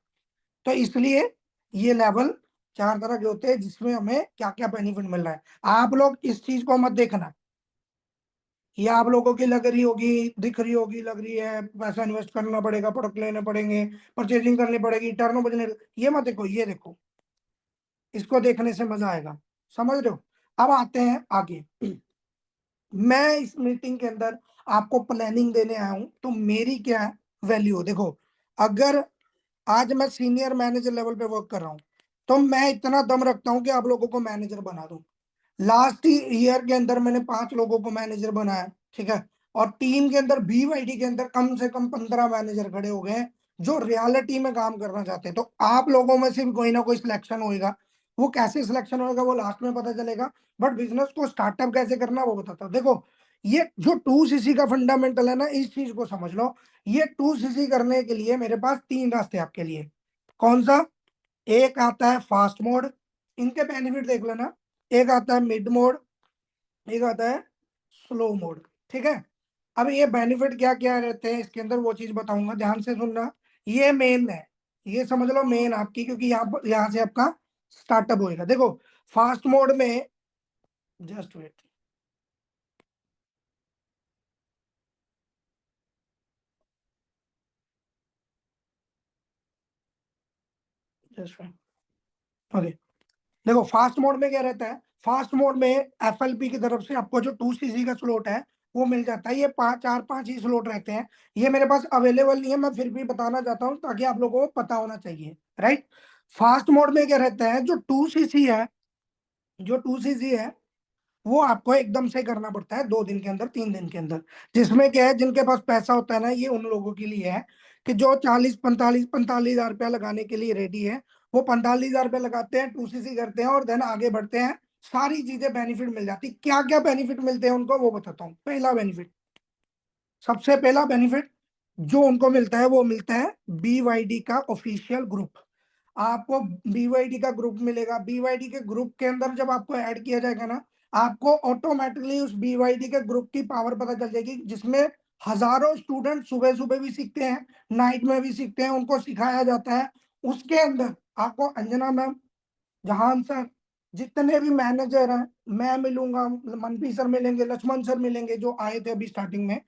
तो इसलिए ये लेवल 4 तरह के होते हैं जिसमें हमें क्या क्या बेनिफिट मिल रहा है। आप लोग इस चीज को मत देखना, ये आप लोगों की लग रही होगी, दिख रही होगी, लग रही है पैसा इन्वेस्ट करना पड़ेगा, प्रोडक्ट लेने पड़ेंगे, परचेजिंग करनी पड़ेगी, टर्नओवर जनरेट, ये मत देखो, ये देखो, इसको देखने से मजा आएगा। समझ रहे हो। अब आते हैं आगे। मैं इस मीटिंग के अंदर आपको प्लानिंग देने आया हूं, तो मेरी क्या है वैल्यू, देखो अगर आज मैं सीनियर मैनेजर लेवल पे वर्क कर रहा हूं, तो मैं इतना दम रखता हूं कि आप लोगों को मैनेजर बना दूं। लास्ट ईयर के अंदर मैंने 5 लोगों को मैनेजर बनाया। ठीक है, और टीम के अंदर बीवाईडी के अंदर कम से कम 15 मैनेजर खड़े हो गए हैं जो रियलिटी में काम करना चाहते हैं। तो आप लोगों में से भी कोई ना कोई सिलेक्शन होएगा, वो कैसे सिलेक्शन होएगा वो लास्ट में पता चलेगा। बट बिजनेस को स्टार्टअप कैसे करना वो बताता हूँ। देखो ये जो 2cc का फंडामेंटल है ना, इस चीज को समझ लो। ये 2cc करने के लिए मेरे पास तीन रास्ते आपके लिए। कौन सा? एक आता है फास्ट मोड, इनके बेनिफिट देख लेना। एक आता है मिड मोड, एक आता है स्लो मोड। ठीक है। अब ये बेनिफिट क्या क्या रहते हैं इसके अंदर, वो चीज बताऊंगा, ध्यान से सुनना। ये मेन है, ये समझ लो मेन आपकी, क्योंकि यहाँ से आपका स्टार्टअप होएगा। देखो फास्ट मोड में, just wait, just wait, okay. देखो फास्ट मोड में क्या रहता है, फास्ट मोड में एफएलपी की तरफ से आपको जो 2cc का स्लॉट है वो मिल जाता है। ये पांच, चार पांच ही स्लॉट रहते हैं। ये मेरे पास अवेलेबल नहीं है, मैं फिर भी बताना चाहता हूँ ताकि आप लोगों को पता होना चाहिए, राइट। फास्ट मोड में क्या रहता है, जो 2cc है, जो 2cc है वो आपको एकदम से करना पड़ता है 2 दिन के अंदर, 3 दिन के अंदर। जिसमें क्या है, जिनके पास पैसा होता है ना, ये उन लोगों के लिए है कि जो 40 45 45 हजार रुपया लगाने के लिए रेडी है, वो 45 हजार रुपया लगाते हैं, 2cc करते हैं और देन आगे बढ़ते हैं। सारी चीजें बेनिफिट मिल जाती। क्या क्या बेनिफिट मिलते हैं उनको वो बताता हूँ। पहला बेनिफिट, सबसे पहला बेनिफिट जो उनको मिलता है वो मिलता है BYD का ऑफिशियल ग्रुप। आपको BYD का ग्रुप मिलेगा। BYD के ग्रुप के अंदर जब आपको ऐड किया जाएगा ना, आपको ऑटोमेटिकली उस BYD के ग्रुप की पावर पता चल जाएगी, जिसमें हजारों स्टूडेंट सुबह सुबह भी सीखते हैं, नाइट में भी सीखते हैं, उनको सिखाया जाता है। उसके अंदर आपको अंजना मैम, जहान सर, जितने भी मैनेजर हैं, मैं मिलूंगा, मनपी सर मिलेंगे, लक्ष्मण सर मिलेंगे जो आए थे अभी स्टार्टिंग में,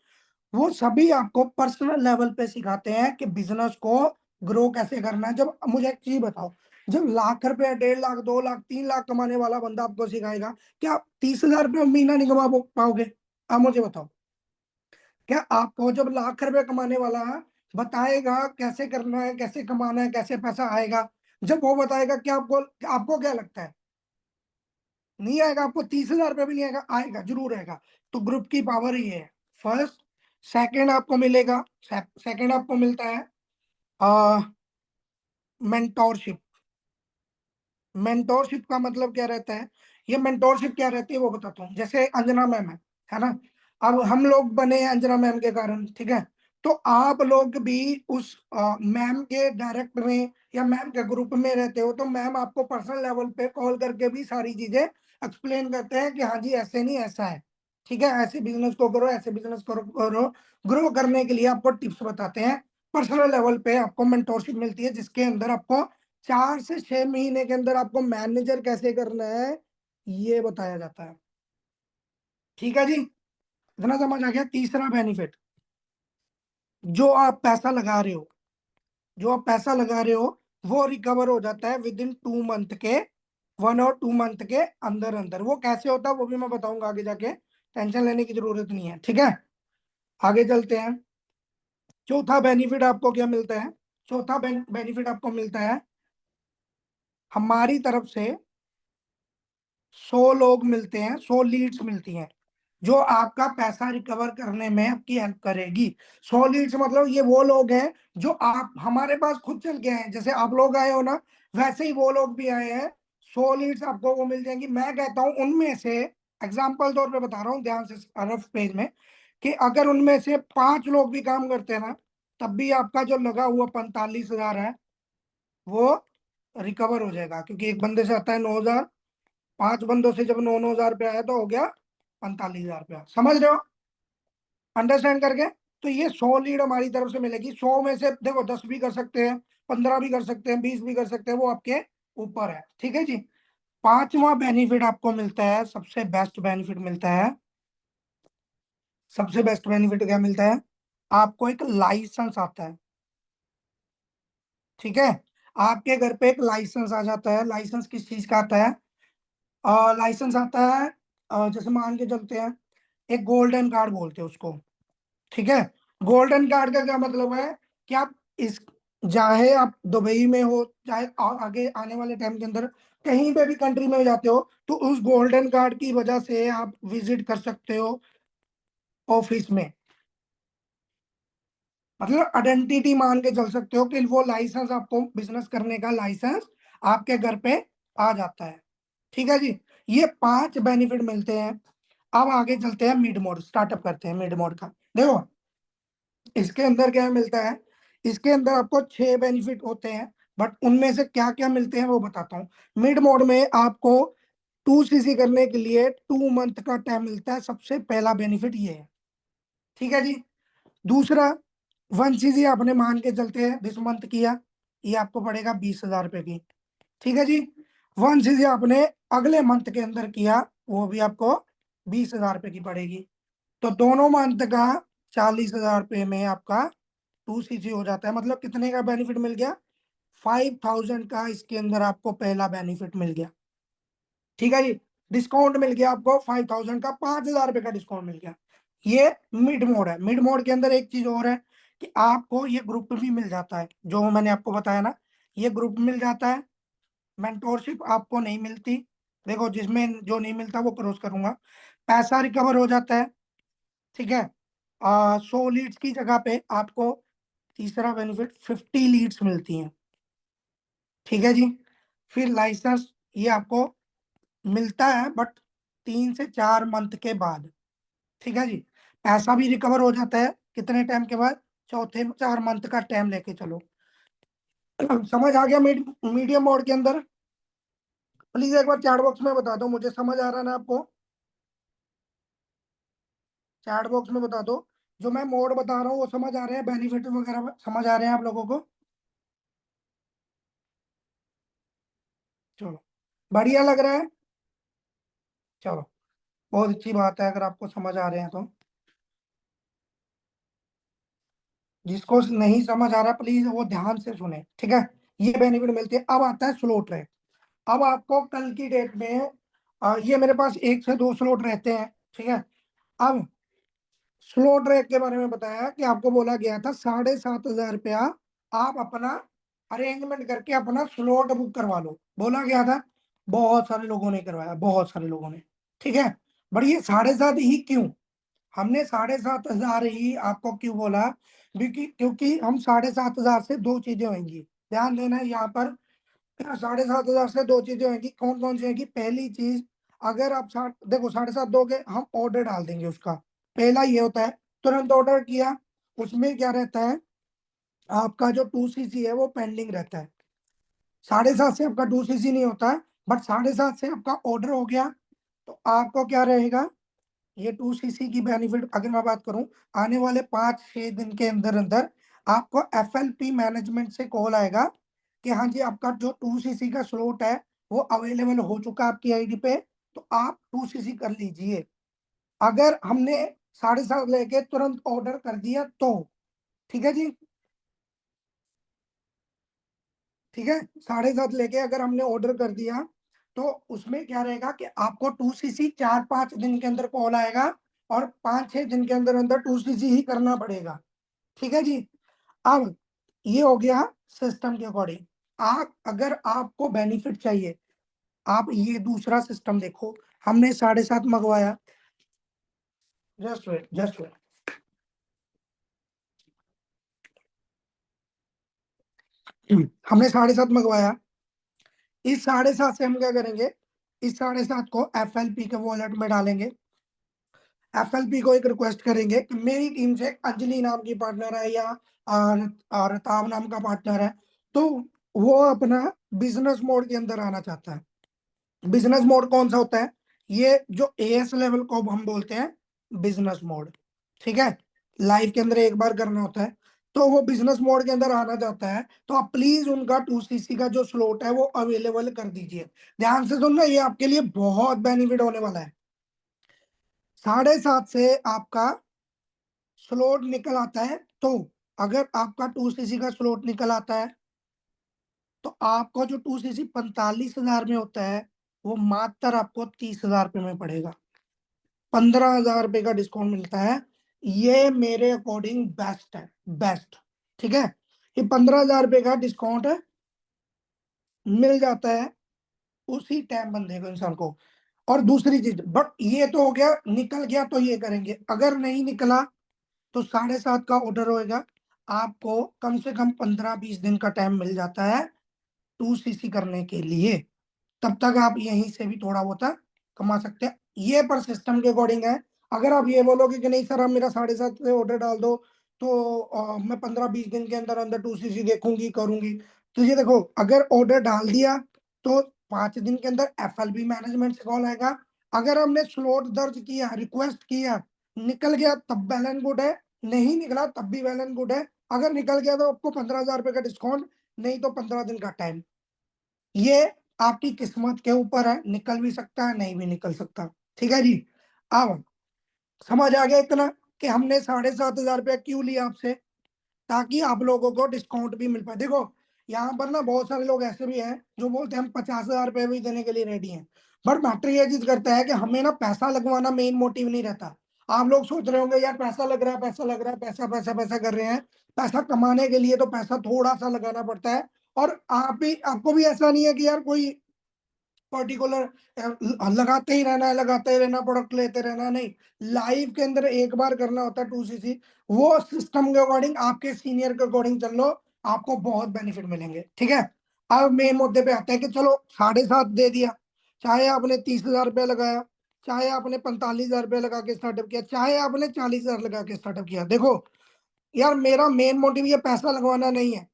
वो सभी आपको पर्सनल लेवल पे सिखाते हैं कि बिजनेस को ग्रो कैसे करना है। जब मुझे एक चीज बताओ, जब लाख रुपए, 1.5 लाख, 2 लाख, 3 लाख कमाने वाला बंदा आपको सिखाएगा, क्या 30 हजार रुपये महीना नहीं कमा पाओगे? आप मुझे बताओ। क्या आपको जब लाख रुपए कमाने वाला बताएगा कैसे करना है, कैसे कमाना है, कैसे पैसा आएगा, जब वो बताएगा, क्या आपको, आपको क्या लगता है नहीं आएगा? आपको 30 हजार रुपये भी नहीं आएगा? आएगा, जरूर आएगा। तो ग्रुप की पावर ये है, फर्स्ट। सेकंड आपको मिलेगा, सेकंड आपको मिलता है मेंटोरशिप। मेंटोरशिप का मतलब क्या रहता है, ये मेंटोरशिप क्या रहती है वो बताता हूँ। जैसे अंजना मैम है ना, अब हम लोग बने हैं अंजना मैम के कारण, ठीक है। तो आप लोग भी उस मैम के डायरेक्ट में या मैम के ग्रुप में रहते हो, तो मैम आपको पर्सनल लेवल पे कॉल करके भी सारी चीजें एक्सप्लेन करते हैं कि हाँ जी ऐसे नहीं ऐसा है, ठीक है, ऐसे बिजनेस को करो, ऐसे बिजनेस करो। ग्रो करने के लिए आपको टिप्स बताते हैं। पर्सनल लेवल पे आपको मेंटोरशिप मिलती है, जिसके अंदर आपको 4 से 6 महीने के अंदर आपको मैनेजर कैसे करना है ये बताया जाता है। ठीक है जी, इतना समझ आ गया। तीसरा बेनिफिट, जो आप पैसा लगा रहे हो, जो आप पैसा लगा रहे हो वो रिकवर हो जाता है विद इन 2 मंथ के, 1 और 2 मंथ के अंदर अंदर। वो कैसे होता है वो भी मैं बताऊंगा आगे जाके, टेंशन लेने की जरूरत नहीं है, ठीक है। आगे चलते हैं। चौथा बेनिफिट आपको क्या मिलता है? चौथा बेनिफिट आपको मिलता है, हमारी तरफ से 100 लोग मिलते हैं, 100 लीड्स मिलती हैं जो आपका पैसा रिकवर करने में आपकी हेल्प करेगी। 100 लीड्स मतलब ये वो लोग हैं जो आप हमारे पास खुद चल के आए हैं, जैसे आप लोग आए हो ना, वैसे ही वो लोग भी आए हैं। 100 लीड्स आपको वो मिल जाएंगी। मैं कहता हूं उनमें से, एग्जाम्पल तौर पे बता रहा हूँ ध्यान से, रफ पेज में, कि अगर उनमें से 5 लोग भी काम करते हैं ना, तब भी आपका जो लगा हुआ 45 हजार है वो रिकवर हो जाएगा, क्योंकि एक बंदे से आता है 9 हजार, 5 बंदों से जब 9 9 हजार रुपया आया तो हो गया 45 हजार रुपया। समझ रहे हो? अंडरस्टैंड करके? तो ये 100 लीड हमारी तरफ से मिलेगी। 100 में से देखो 10 भी कर सकते हैं, 15 भी कर सकते हैं, 20 भी कर सकते हैं, वो आपके ऊपर है, ठीक है जी। पांचवा बेनिफिट आपको मिलता है, सबसे बेस्ट बेनिफिट मिलता है। सबसे बेस्ट बेनिफिट क्या मिलता है? आपको एक लाइसेंस आता है, ठीक है। आपके घर पे एक लाइसेंस आ जाता है। लाइसेंस किस चीज का आता है? लाइसेंस आता है, जैसे मान के चलते हैं, एक गोल्डन कार्ड बोलते हैं उसको, ठीक है। गोल्डन कार्ड का क्या मतलब है कि आप इस, चाहे आप दुबई में हो, चाहे आगे आने वाले टाइम के अंदर कहीं पे भी कंट्री में जाते हो, तो उस गोल्डन कार्ड की वजह से आप विजिट कर सकते हो ऑफिस में। मतलब आइडेंटिटी मान के चल सकते हो कि वो लाइसेंस, आपको बिजनेस करने का लाइसेंस आपके घर पे आ जाता है, ठीक है जी। ये 5 बेनिफिट मिलते हैं। अब आगे चलते हैं मिड मोड, स्टार्टअप करते हैं मिड मोड का। देखो इसके अंदर क्या मिलता है, इसके अंदर आपको 6 बेनिफिट होते हैं, बट उनमें से क्या क्या मिलते हैं वो बताता हूँ। मिड मोड में आपको 2cc करने के लिए 2 मंथ का टाइम मिलता है, सबसे पहला बेनिफिट ये है। ठीक है जी। दूसरा, 1cc आपने मान के चलते हैं दिस मंथ किया, ये आपको पड़ेगा 20,000 रुपए की। ठीक है जी। 1cc आपने अगले मंथ के अंदर किया, वो भी आपको 20,000 रुपए की पड़ेगी। तो दोनों मंथ का 40,000 रुपये में आपका 2cc हो जाता है। मतलब कितने का बेनिफिट मिल गया, 5,000 का इसके अंदर आपको पहला बेनिफिट मिल गया। ठीक है जी। डिस्काउंट मिल गया आपको 5,000 का, 5,000 रुपए का डिस्काउंट मिल गया। ये मिड मोड है। मिड मोड के अंदर एक चीज और है कि आपको ये ग्रुप भी मिल जाता है, जो मैंने आपको बताया ना, ये ग्रुप मिल जाता है। मेंटोरशिप आपको नहीं मिलती, देखो जिसमें जो नहीं मिलता वो क्रॉस करूंगा। पैसा रिकवर हो जाता है। ठीक है। 100 लीड्स की जगह पे आपको तीसरा बेनिफिट 50 लीड्स मिलती हैं। ठीक है जी। फिर लाइसेंस ये आपको मिलता है, बट 3 से 4 मंथ के बाद। ठीक है जी। पैसा भी रिकवर हो जाता है कितने टाइम के बाद, चौथे 4 मंथ का टाइम लेके चलो। समझ आ गया मीडियम मोड के अंदर? प्लीज एक बार चैट बॉक्स में बता दो, मुझे समझ आ रहा है ना आपको? चैट बॉक्स में बता दो, जो मैं मोड बता रहा हूँ वो समझ आ रहे हैं, बेनिफिट वगैरह समझ आ रहे हैं आप लोगों को? चलो, बढ़िया लग रहा है। चलो, बहुत अच्छी बात है अगर आपको समझ आ रहे हैं तो। जिसको नहीं समझ आ रहा प्लीज वो ध्यान से सुने, ठीक है। ये बेनिफिट मिलती है। अब आता है स्लो ट्रैक। अब आपको कल की डेट में ये मेरे पास 1 से 2 स्लॉट रहते हैं। ठीक है। अब स्लो ट्रैक के बारे में बताया कि आपको बोला गया था 7,500 रुपया आप अपना अरेंजमेंट करके अपना स्लॉट बुक करवा लो, बोला गया था। बहुत सारे लोगों ने करवाया, बहुत सारे लोगों ने। ठीक है। बट ये 7,500 ही क्यों, हमने 7,500 ही आपको क्यों बोला? क्योंकि हम 7,500 से दो चीजें होंगी, ध्यान देना है यहाँ पर। 7,500 से दो चीजें होंगी, कौन कौन सी होंगी? पहली चीज, अगर आप देखो 7,500 दोगे, हम ऑर्डर डाल देंगे उसका। पहला ये होता है, तुरंत ऑर्डर किया, उसमें क्या रहता है, आपका जो 2cc है वो पेंडिंग रहता है। 7,500 से आपका 2cc नहीं होता है, बट 7,500 से आपका ऑर्डर हो गया, तो आपको क्या रहेगा, ये 2cc की बेनिफिट अगर मैं बात करूं, आने वाले 5-6 दिन के अंदर अंदर आपको FLP मैनेजमेंट से कॉल आएगा कि हाँ जी आपका जो 2cc का स्लॉट है वो अवेलेबल हो चुका है आपकी आईडी पे, तो आप 2cc कर लीजिए। अगर हमने 7,500 लेके तुरंत ऑर्डर कर दिया तो, ठीक है जी। ठीक है। 7,500 लेके अगर हमने ऑर्डर कर दिया, तो उसमें क्या रहेगा कि आपको 2cc 4-5 दिन के अंदर कॉल आएगा, और 5-6 दिन के अंदर अंदर 2cc ही करना पड़ेगा। ठीक है जी। अब ये हो गया सिस्टम के अकॉर्डिंग। आप अगर आपको बेनिफिट चाहिए, आप ये दूसरा सिस्टम देखो। हमने 7,500 मंगवाया, जस्ट वेट जस्ट वेट, हमने 7,500 मंगवाया। इस 7,500 से हम क्या करेंगे, इस 7,500 को FLP के वॉलेट में डालेंगे। FLP को एक रिक्वेस्ट करेंगे कि मेरी टीम से अंजलि नाम की पार्टनर है, या रताब नाम का पार्टनर है, तो वो अपना बिजनेस मोड के अंदर आना चाहता है। बिजनेस मोड कौन सा होता है, ये जो AS लेवल को हम बोलते हैं बिजनेस मोड। ठीक है। लाइव के अंदर एक बार करना होता है, तो वो बिजनेस मोड के अंदर आना चाहता है, तो आप प्लीज उनका 2cc का जो स्लॉट है वो अवेलेबल कर दीजिए। ध्यान से सुनना, ये आपके लिए बहुत बेनिफिट होने वाला है। 7,500 से आपका स्लॉट निकल आता है, तो अगर आपका 2cc का स्लॉट निकल आता है, तो आपका जो 2cc 45,000 में होता है, वो मात्र आपको 30,000 रुपये में पड़ेगा। 15,000 रुपये का डिस्काउंट मिलता है। ये मेरे अकॉर्डिंग बेस्ट है, बेस्ट। ठीक है। ये 15,000 रुपये का डिस्काउंट मिल जाता है उसी टाइम बंदे को, इंसान को। और दूसरी चीज, बट ये तो हो गया, निकल गया तो ये करेंगे, अगर नहीं निकला तो 7,500 का ऑर्डर होएगा, आपको कम से कम 15-20 दिन का टाइम मिल जाता है 2cc करने के लिए। तब तक आप यहीं से भी थोड़ा बहुत कमा सकते हैं। ये पर सिस्टम के अकॉर्डिंग है। अगर आप ये बोलोगे कि नहीं सर आप मेरा 7.5 से ऑर्डर डाल दो, तो मैं 15-20 दिन के अंदर अंदर 2cc देखूंगी करूंगी, तो ये देखो अगर ऑर्डर डाल दिया तो 5 दिन के अंदर FLB मैनेजमेंट से कॉल आएगा। अगर हमने स्लॉट दर्ज किया, रिक्वेस्ट किया, निकल गया तब वेल एंड गुड है, नहीं निकला तब भी वेल एंड गुड है। अगर निकल गया तो आपको 15,000 रुपए का डिस्काउंट, नहीं तो 15 दिन का टाइम। ये आपकी किस्मत के ऊपर है, निकल भी सकता है नहीं भी निकल सकता। ठीक है जी। अब समझ आ गया इतना कि हमने 7,500 रुपया क्यों लिया आपसे, ताकि आप लोगों को डिस्काउंट भी मिल पाए। देखो यहाँ पर ना बहुत सारे लोग ऐसे भी हैं जो बोलते हैं हम 50,000 रुपये भी देने के लिए रेडी हैं, बट मैटर ये चीज करता है कि हमें ना पैसा लगवाना मेन मोटिव नहीं रहता। आप लोग सोच रहे होंगे यार पैसा लग रहा है, पैसा लग रहा है, पैसा पैसा पैसा कर रहे हैं। पैसा कमाने के लिए तो पैसा थोड़ा सा लगाना पड़ता है। और आप भी, आपको भी ऐसा नहीं है कि यार कोई पर्टिकुलर लगाते ही रहना है, लगाते ही रहना, प्रोडक्ट लेते रहना, नहीं। लाइव के अंदर एक बार करना होता है 2cc। वो सिस्टम के अकॉर्डिंग, आपके सीनियर के अकॉर्डिंग चल लो, आपको बहुत बेनिफिट मिलेंगे। ठीक है। अब मेन मुद्दे पे आते हैं कि चलो 7.5 दे दिया, चाहे आपने 30,000 रुपया लगाया, चाहे आपने 45,000 रुपया लगा के स्टार्टअप किया, चाहे आपने 40,000 लगा के स्टार्टअप किया। देखो यार मेरा मेन मोटिव ये पैसा लगवाना नहीं है।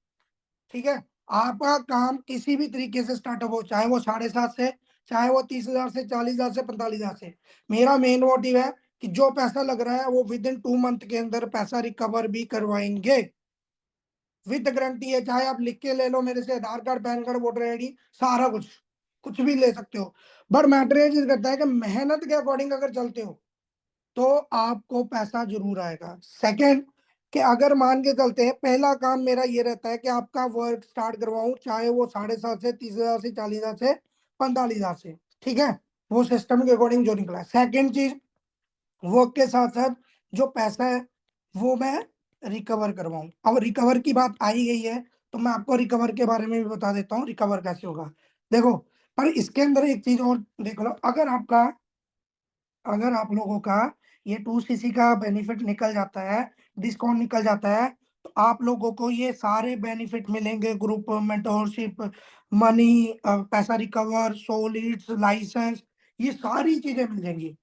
ठीक है। आपका काम किसी भी तरीके से स्टार्टअप हो, चाहे वो 7.5 से, चाहे वो 30,000 से, 40,000 से, 45,000 से, मेरा मेन मोटिव है कि जो पैसा लग रहा है वो विद इन 2 मंथ के अंदर पैसा रिकवर भी करवाएंगे, विद गारंटी है। चाहे आप लिख के ले लो मेरे से, Aadhaar card, PAN card, voter ID, सारा कुछ, कुछ भी ले सकते हो। बट मैटर ये चीज करता है कि मेहनत के अकॉर्डिंग अगर चलते हो तो आपको पैसा जरूर आएगा। सेकंड, कि अगर मान के चलते हैं, पहला काम मेरा ये रहता है कि आपका वर्क स्टार्ट करवाऊं, चाहे वो 7.5 से, 30,000 से, 40,000 से, 45,000 से। ठीक है। वो सिस्टम के अकॉर्डिंग जो निकला। सेकंड चीज, वर्क के साथ साथ जो पैसा है वो मैं रिकवर करवाऊं। अब रिकवर की बात आई गई है तो मैं आपको रिकवर के बारे में भी बता देता हूँ, रिकवर कैसे होगा। देखो, पर इसके अंदर एक चीज और देख लो, अगर आप लोगों का ये 2cc का बेनिफिट निकल जाता है, डिस्काउंट निकल जाता है, तो आप लोगों को ये सारे बेनिफिट मिलेंगे, ग्रुप मेंटोरशिप, मनी, पैसा रिकवर, सोलिड्स, लाइसेंस, ये सारी चीजें मिल जाएंगी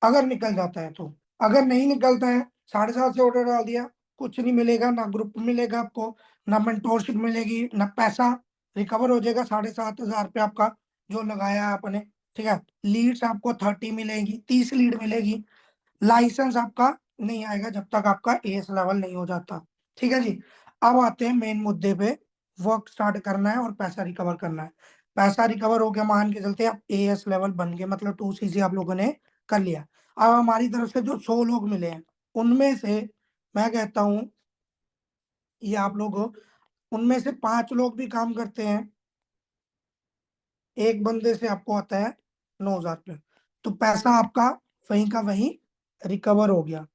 अगर निकल जाता है तो। अगर नहीं निकलता है, 7.5 से ऑर्डर डाल दिया, कुछ नहीं मिलेगा, ना ग्रुप मिलेगा आपको, ना मेंटोरशिप मिलेगी, ना पैसा रिकवर हो जाएगा 7,500 रुपये आपका जो लगाया है आपने। ठीक है। लीड्स आपको 30 मिलेगी, 30 लीड मिलेगी। लाइसेंस आपका नहीं आएगा जब तक आपका एएस लेवल नहीं हो जाता। ठीक है जी। अब आते हैं मेन मुद्दे पे, वर्क स्टार्ट करना है और पैसा रिकवर करना है। पैसा रिकवर हो गया, मान के चलते आप एएस लेवल बन गए, मतलब 2cc आप लोगों ने कर लिया। अब हमारी तरफ से जो 100 लोग मिले हैं उनमें से मैं कहता हूँ, ये आप लोग हो, उनमें से 5 लोग भी काम करते हैं, एक बंदे से आपको आता है 9,000 रुपये, तो पैसा आपका वहीं का वहीं रिकवर हो गया।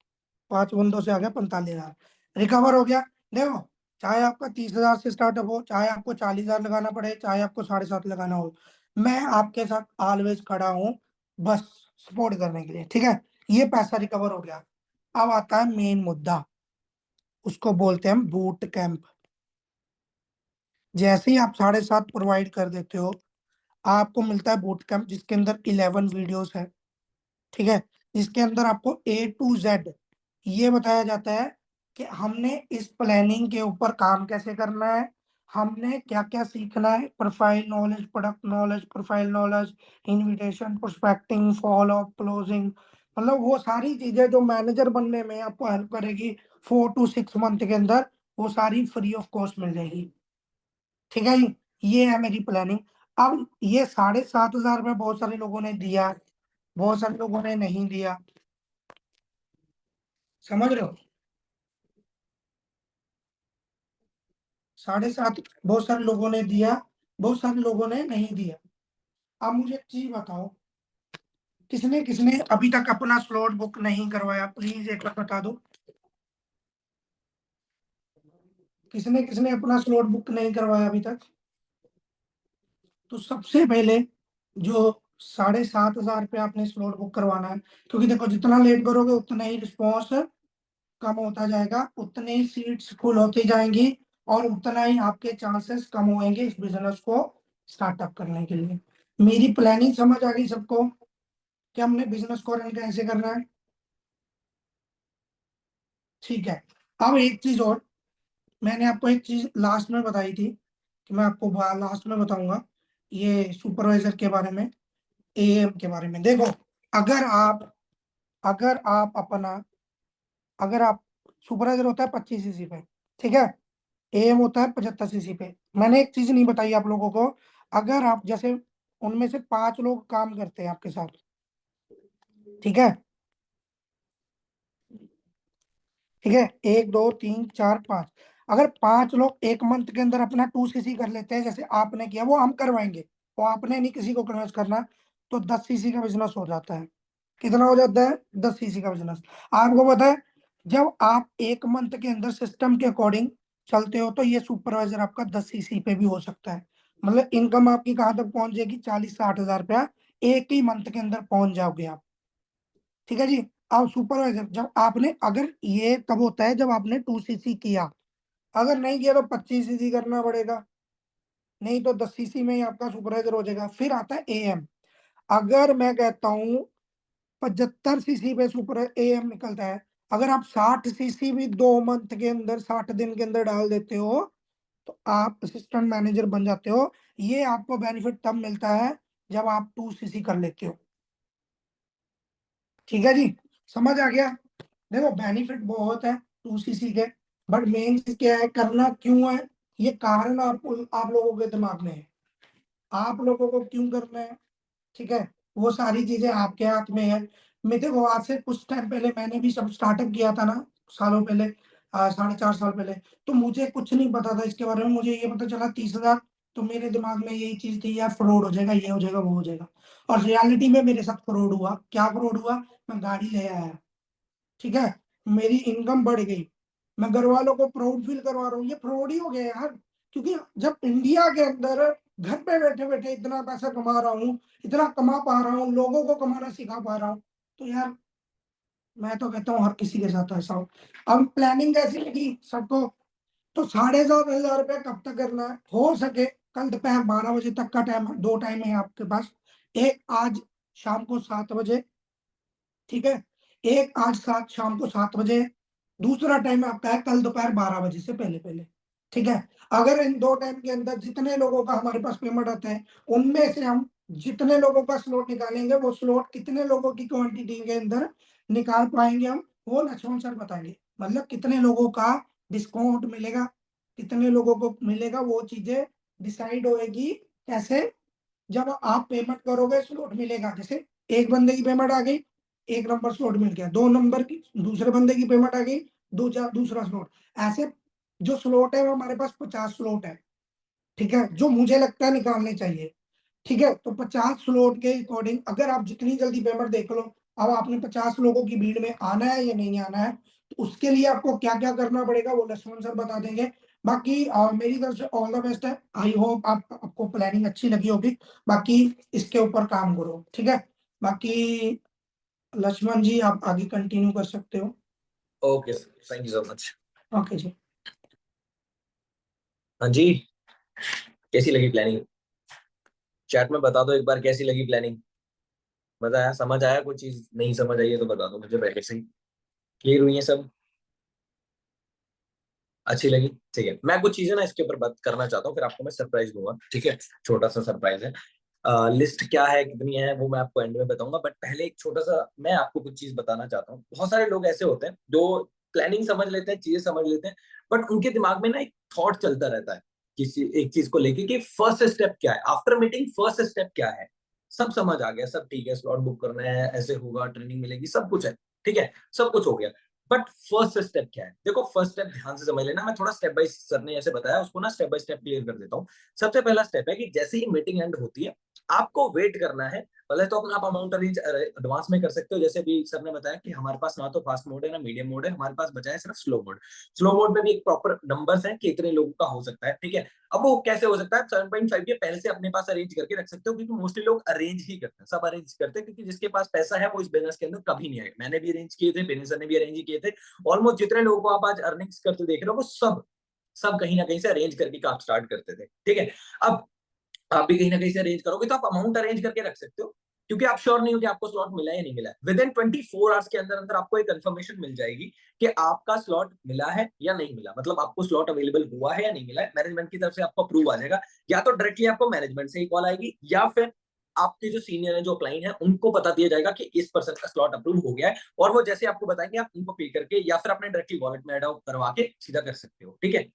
5 बंदों से आ गया 45,000, रिकवर हो गया। देखो, चाहे आपका 30,000 से स्टार्टअप हो, चाहे आपको 40,000 लगाना पड़े, चाहे आपको 7.5 लगाना हो, मैं आपके साथ ऑलवेज खड़ा हूँ, बस सपोर्ट करने के लिए। ठीक है। ये पैसा रिकवर हो गया। अब आता है मेन मुद्दा, उसको बोलते हैं बूट कैंप। जैसे ही आप 7.5 प्रोवाइड कर देते हो, आपको मिलता है बूट कैंप, जिसके अंदर 11 वीडियोस है। ठीक है। जिसके अंदर आपको A to Z ये बताया जाता है कि हमने इस प्लानिंग के ऊपर काम कैसे करना है, हमने क्या क्या सीखना है, profile knowledge, product knowledge, profile knowledge, invitation, prospecting, follow up, closing, मतलब वो सारी चीजें जो मैनेजर बनने में आपको हेल्प करेगी 4 to 6 मंथ के अंदर, वो सारी फ्री ऑफ कॉस्ट मिल जाएगी। ठीक है जी। ये है मेरी प्लानिंग। अब ये 7,500 रुपये बहुत सारे लोगों ने दिया, बहुत सारे लोगों ने नहीं दिया, समझ रहे हो। 7.5 बहुत सारे लोगों ने दिया, बहुत सारे लोगों ने नहीं दिया। अब मुझे एक चीज बताओ, किसने किसने अभी तक अपना स्लॉट बुक नहीं करवाया, प्लीज एक बार बता दो। किसने किसने अपना स्लॉट बुक नहीं करवाया अभी तक। तो सबसे पहले जो 7,500 रुपये आपने स्लॉट बुक करवाना है, क्योंकि देखो जितना लेट करोगे उतना ही रिस्पॉन्स कम होता जाएगा, उतनी ही सीट्स फुल होती जाएंगी, और उतना ही आपके चांसेस कम होंगे इस बिजनेस को स्टार्टअप करने के लिए। मेरी प्लानिंग समझ आ गई सबको। कि हमने बिजनेस को रन कैसे करना है। ठीक है, अब एक चीज और, मैंने आपको एक चीज लास्ट में बताई थी कि मैं आपको लास्ट में बताऊंगा, ये सुपरवाइजर के बारे में, एएम के बारे में। देखो, अगर आप अगर आप अपना अगर आप, सुपरवाइजर होता है 25 सीसी पे, ठीक है, एएम होता है 75 सीसी पे। मैंने एक चीज नहीं बताई आप लोगों को, अगर आप जैसे उनमें से 5 लोग काम करते हैं आपके साथ, ठीक है, ठीक है, 1 2 3 4 5, अगर 5 लोग एक मंथ के अंदर अपना 2 सीसी कर लेते हैं जैसे आपने किया, वो हम करवाएंगे, वो आपने नहीं किसी को कन्वर्स करना, तो 10 सीसी का बिजनेस हो जाता है। कितना हो जाता है? 10 सीसी का बिजनेस। आपको पता है, जब आप एक मंथ के अंदर सिस्टम के अकॉर्डिंग चलते हो तो ये सुपरवाइजर आपका 10 सीसी पे भी हो सकता है। मतलब इनकम आपकी कहाँ तक पहुंच जाएगी? 40 60 हजार रुपया एक ही मंथ के अंदर पहुंच जाओगे आप। ठीक है जी। अब सुपरवाइजर जब आपने, अगर ये तब होता है जब आपने 2 सीसी किया, अगर नहीं किया तो 25 सीसी करना पड़ेगा, नहीं तो 10 सीसी में ही आपका सुपरवाइजर हो जाएगा। फिर आता है एएम। अगर मैं कहता हूँ 75 सीसी पे सुपर एएम निकलता है, अगर आप 60 सीसी भी 2 मंथ के अंदर, 60 दिन के अंदर डाल देते हो, तो आप असिस्टेंट मैनेजर बन जाते हो। ये आपको बेनिफिट तब मिलता है जब आप 2 सीसी कर लेते हो। ठीक है जी, समझ आ गया? देखो, बेनिफिट बहुत है 2 सीसी के, बट मेन चीज क्या है, करना क्यों है, ये कारण आप लोगों के दिमाग में है, आप लोगों को क्यों करना है। ठीक है, वो सारी चीजें आपके हाथ में है। मैं देखो, आज से कुछ टाइम पहले मैंने भी सब स्टार्टअप किया था ना, सालों पहले, 4.5 साल पहले, तो मुझे कुछ नहीं पता था इसके बारे में। मुझे ये पता चला 30 हजार, तो मेरे दिमाग में यही चीज थी, यार फ्रॉड हो जाएगा, ये हो जाएगा, वो हो जाएगा। और रियलिटी में मेरे साथ फ्रॉड हुआ। क्या फ्रॉड हुआ? मैं गाड़ी ले आया, ठीक है, मेरी इनकम बढ़ गई, मैं घर वालों को प्राउड फील करवा रहा हूँ, ये फ्रॉड ही हो गया यार। क्योंकि जब इंडिया के अंदर घर पे बैठे बैठे इतना पैसा कमा रहा हूँ, इतना कमा पा रहा हूँ, लोगों को कमाना सिखा पा रहा हूँ, तो यार मैं तो कहता हूँ हर किसी के साथ ऐसा हो। अब प्लानिंग कैसी लगी सबको? तो 7,500 रुपये कब तक करना है? हो सके कल दोपहर 12 बजे तक का टाइम, 2 टाइम है आपके पास। एक आज शाम को 7 बजे, ठीक है, एक आज शाम को 7 बजे, दूसरा टाइम आपका है कल दोपहर 12 बजे से पहले पहले। ठीक है, अगर इन 2 टाइम के अंदर जितने लोगों का हमारे पास पेमेंट आता है, उनमें से हम जितने लोगों का स्लॉट निकालेंगे, वो स्लॉट कितने लोगों की क्वांटिटी के अंदर निकाल पाएंगे हम, वो लक्ष्मण सर बताएंगे। मतलब कितने लोगों का डिस्काउंट मिलेगा, कितने लोगों को मिलेगा, वो चीजें डिसाइड होएगी कैसे? जब आप पेमेंट करोगे स्लॉट मिलेगा। जैसे एक बंदे की पेमेंट आ गई, 1 नंबर स्लॉट मिल गया, 2 नंबर की दूसरे बंदे की पेमेंट आ गई, दूसरा स्लॉट। ऐसे जो स्लॉट है वो हमारे पास 50 स्लॉट है, ठीक है, जो मुझे लगता है निकालने चाहिए। ठीक है, तो 50 स्लॉट के अकॉर्डिंग अगर आप जितनी जल्दी पेमेंट देख लो, अब आपने 50 लोगों की भीड़ में आना है या नहीं आना है, तो उसके लिए आपको क्या क्या करना पड़ेगा वो लक्ष्मण सर बता देंगे। बाकी मेरी तरफ से ऑल द बेस्ट है। आई होप आपको प्लानिंग अच्छी लगी होगी। बाकी इसके ऊपर काम करो, ठीक है। बाकी लक्ष्मण जी आप आगे कंटिन्यू कर सकते हो। Okay sir, thank you so much. Okay जी। हाँ जी, कैसी लगी प्लानिंग? चैट में बता दो एक बार, कैसी लगी प्लानिंग? बताया, समझ आया? कोई चीज नहीं समझ आई है तो बता दो मुझे पहले से ही। क्लियर हुई है सब? अच्छी लगी? ठीक है, मैं कुछ चीजें ना इसके ऊपर बात करना चाहता हूँ, फिर आपको मैं सरप्राइज दूंगा। ठीक है, छोटा सा सरप्राइज है। लिस्ट क्या है, कितनी है, वो मैं आपको एंड में बताऊंगा, बट पहले एक छोटा सा मैं आपको कुछ चीज बताना चाहता हूँ। बहुत सारे लोग ऐसे होते हैं जो प्लानिंग समझ लेते हैं, चीजें समझ लेते हैं, बट उनके दिमाग में ना एक थॉट चलता रहता है किसी एक चीज को लेके कि फर्स्ट स्टेप क्या है, आफ्टर मीटिंग फर्स्ट स्टेप क्या है। सब समझ आ गया, सब ठीक है, स्लॉट बुक करना है, ऐसे होगा, ट्रेनिंग मिलेगी, सब कुछ है, ठीक है, सब कुछ हो गया, बट फर्स्ट स्टेप क्या है? देखो, फर्स्ट स्टेप ध्यान से समझ लेना, मैं थोड़ा स्टेप बाय, सर ने जैसे बताया उसको ना स्टेप बाय स्टेप क्लियर कर देता हूँ। सबसे पहला स्टेप है कि जैसे ही मीटिंग एंड होती है, आपको वेट करना है। पहले तो अपना आप अमाउंट अरेंज एडवांस में कर सकते हो, जैसे भी सर ने बताया कि हमारे पास ना तो फास्ट मोड है ना मीडियम मोड है, हमारे पास बचा है सिर्फ स्लो मोड। स्लो मोड में भी एक प्रॉपर नंबर्स है कि इतने लोगों का हो सकता है, ठीक है। अब वो कैसे हो सकता है? 7.5 ये पहले से अपने पास अरेंज करके रख सकते हो, क्योंकि मोस्टली लोग अरेंज ही करते हैं, सब अरेंज करते हैं, क्योंकि जिसके पास पैसा है वो इस बिजनेस के अंदर कभी नहीं आएगा। मैंने भी अरेंज किए थे, बिजनेस ने भी अरेंज ही किए थे। ऑलमोस्ट जितने लोगों को आप आज अर्निंग्स करते देख रहे हो, वो सब सब कहीं ना कहीं से अरेंज करके काम स्टार्ट करते थे, ठीक है। अब आप भी कहीं ना कहीं से अरेंज करोगे, तो आप अमाउंट अरेंज करके रख सकते हो। क्योंकि आप श्योर नहीं हो कि आपको स्लॉट मिला है या नहीं मिला है। विद इन 24 आवर्स के अंदर अंदर आपको एक कंफर्मेशन मिल जाएगी कि आपका स्लॉट मिला है या नहीं मिला, मतलब आपको स्लॉट अवेलेबल हुआ है या नहीं मिला है। मैनेजमेंट की तरफ से आपको अप्रूव आ जाएगा, या तो डायरेक्टली आपको मैनेजमेंट से ही कॉल आएगी, या फिर आपके जो सीनियर है, जो क्लाइंट है, उनको बता दिया जाएगा कि इस पर्सन का स्लॉट अप्रूव हो गया है, और वो जैसे आपको बताएंगे आप उनको पे करके या फिर अपने डायरेक्टली वॉलेट में ऐड करवा के सीधा कर सकते हो। ठीक है,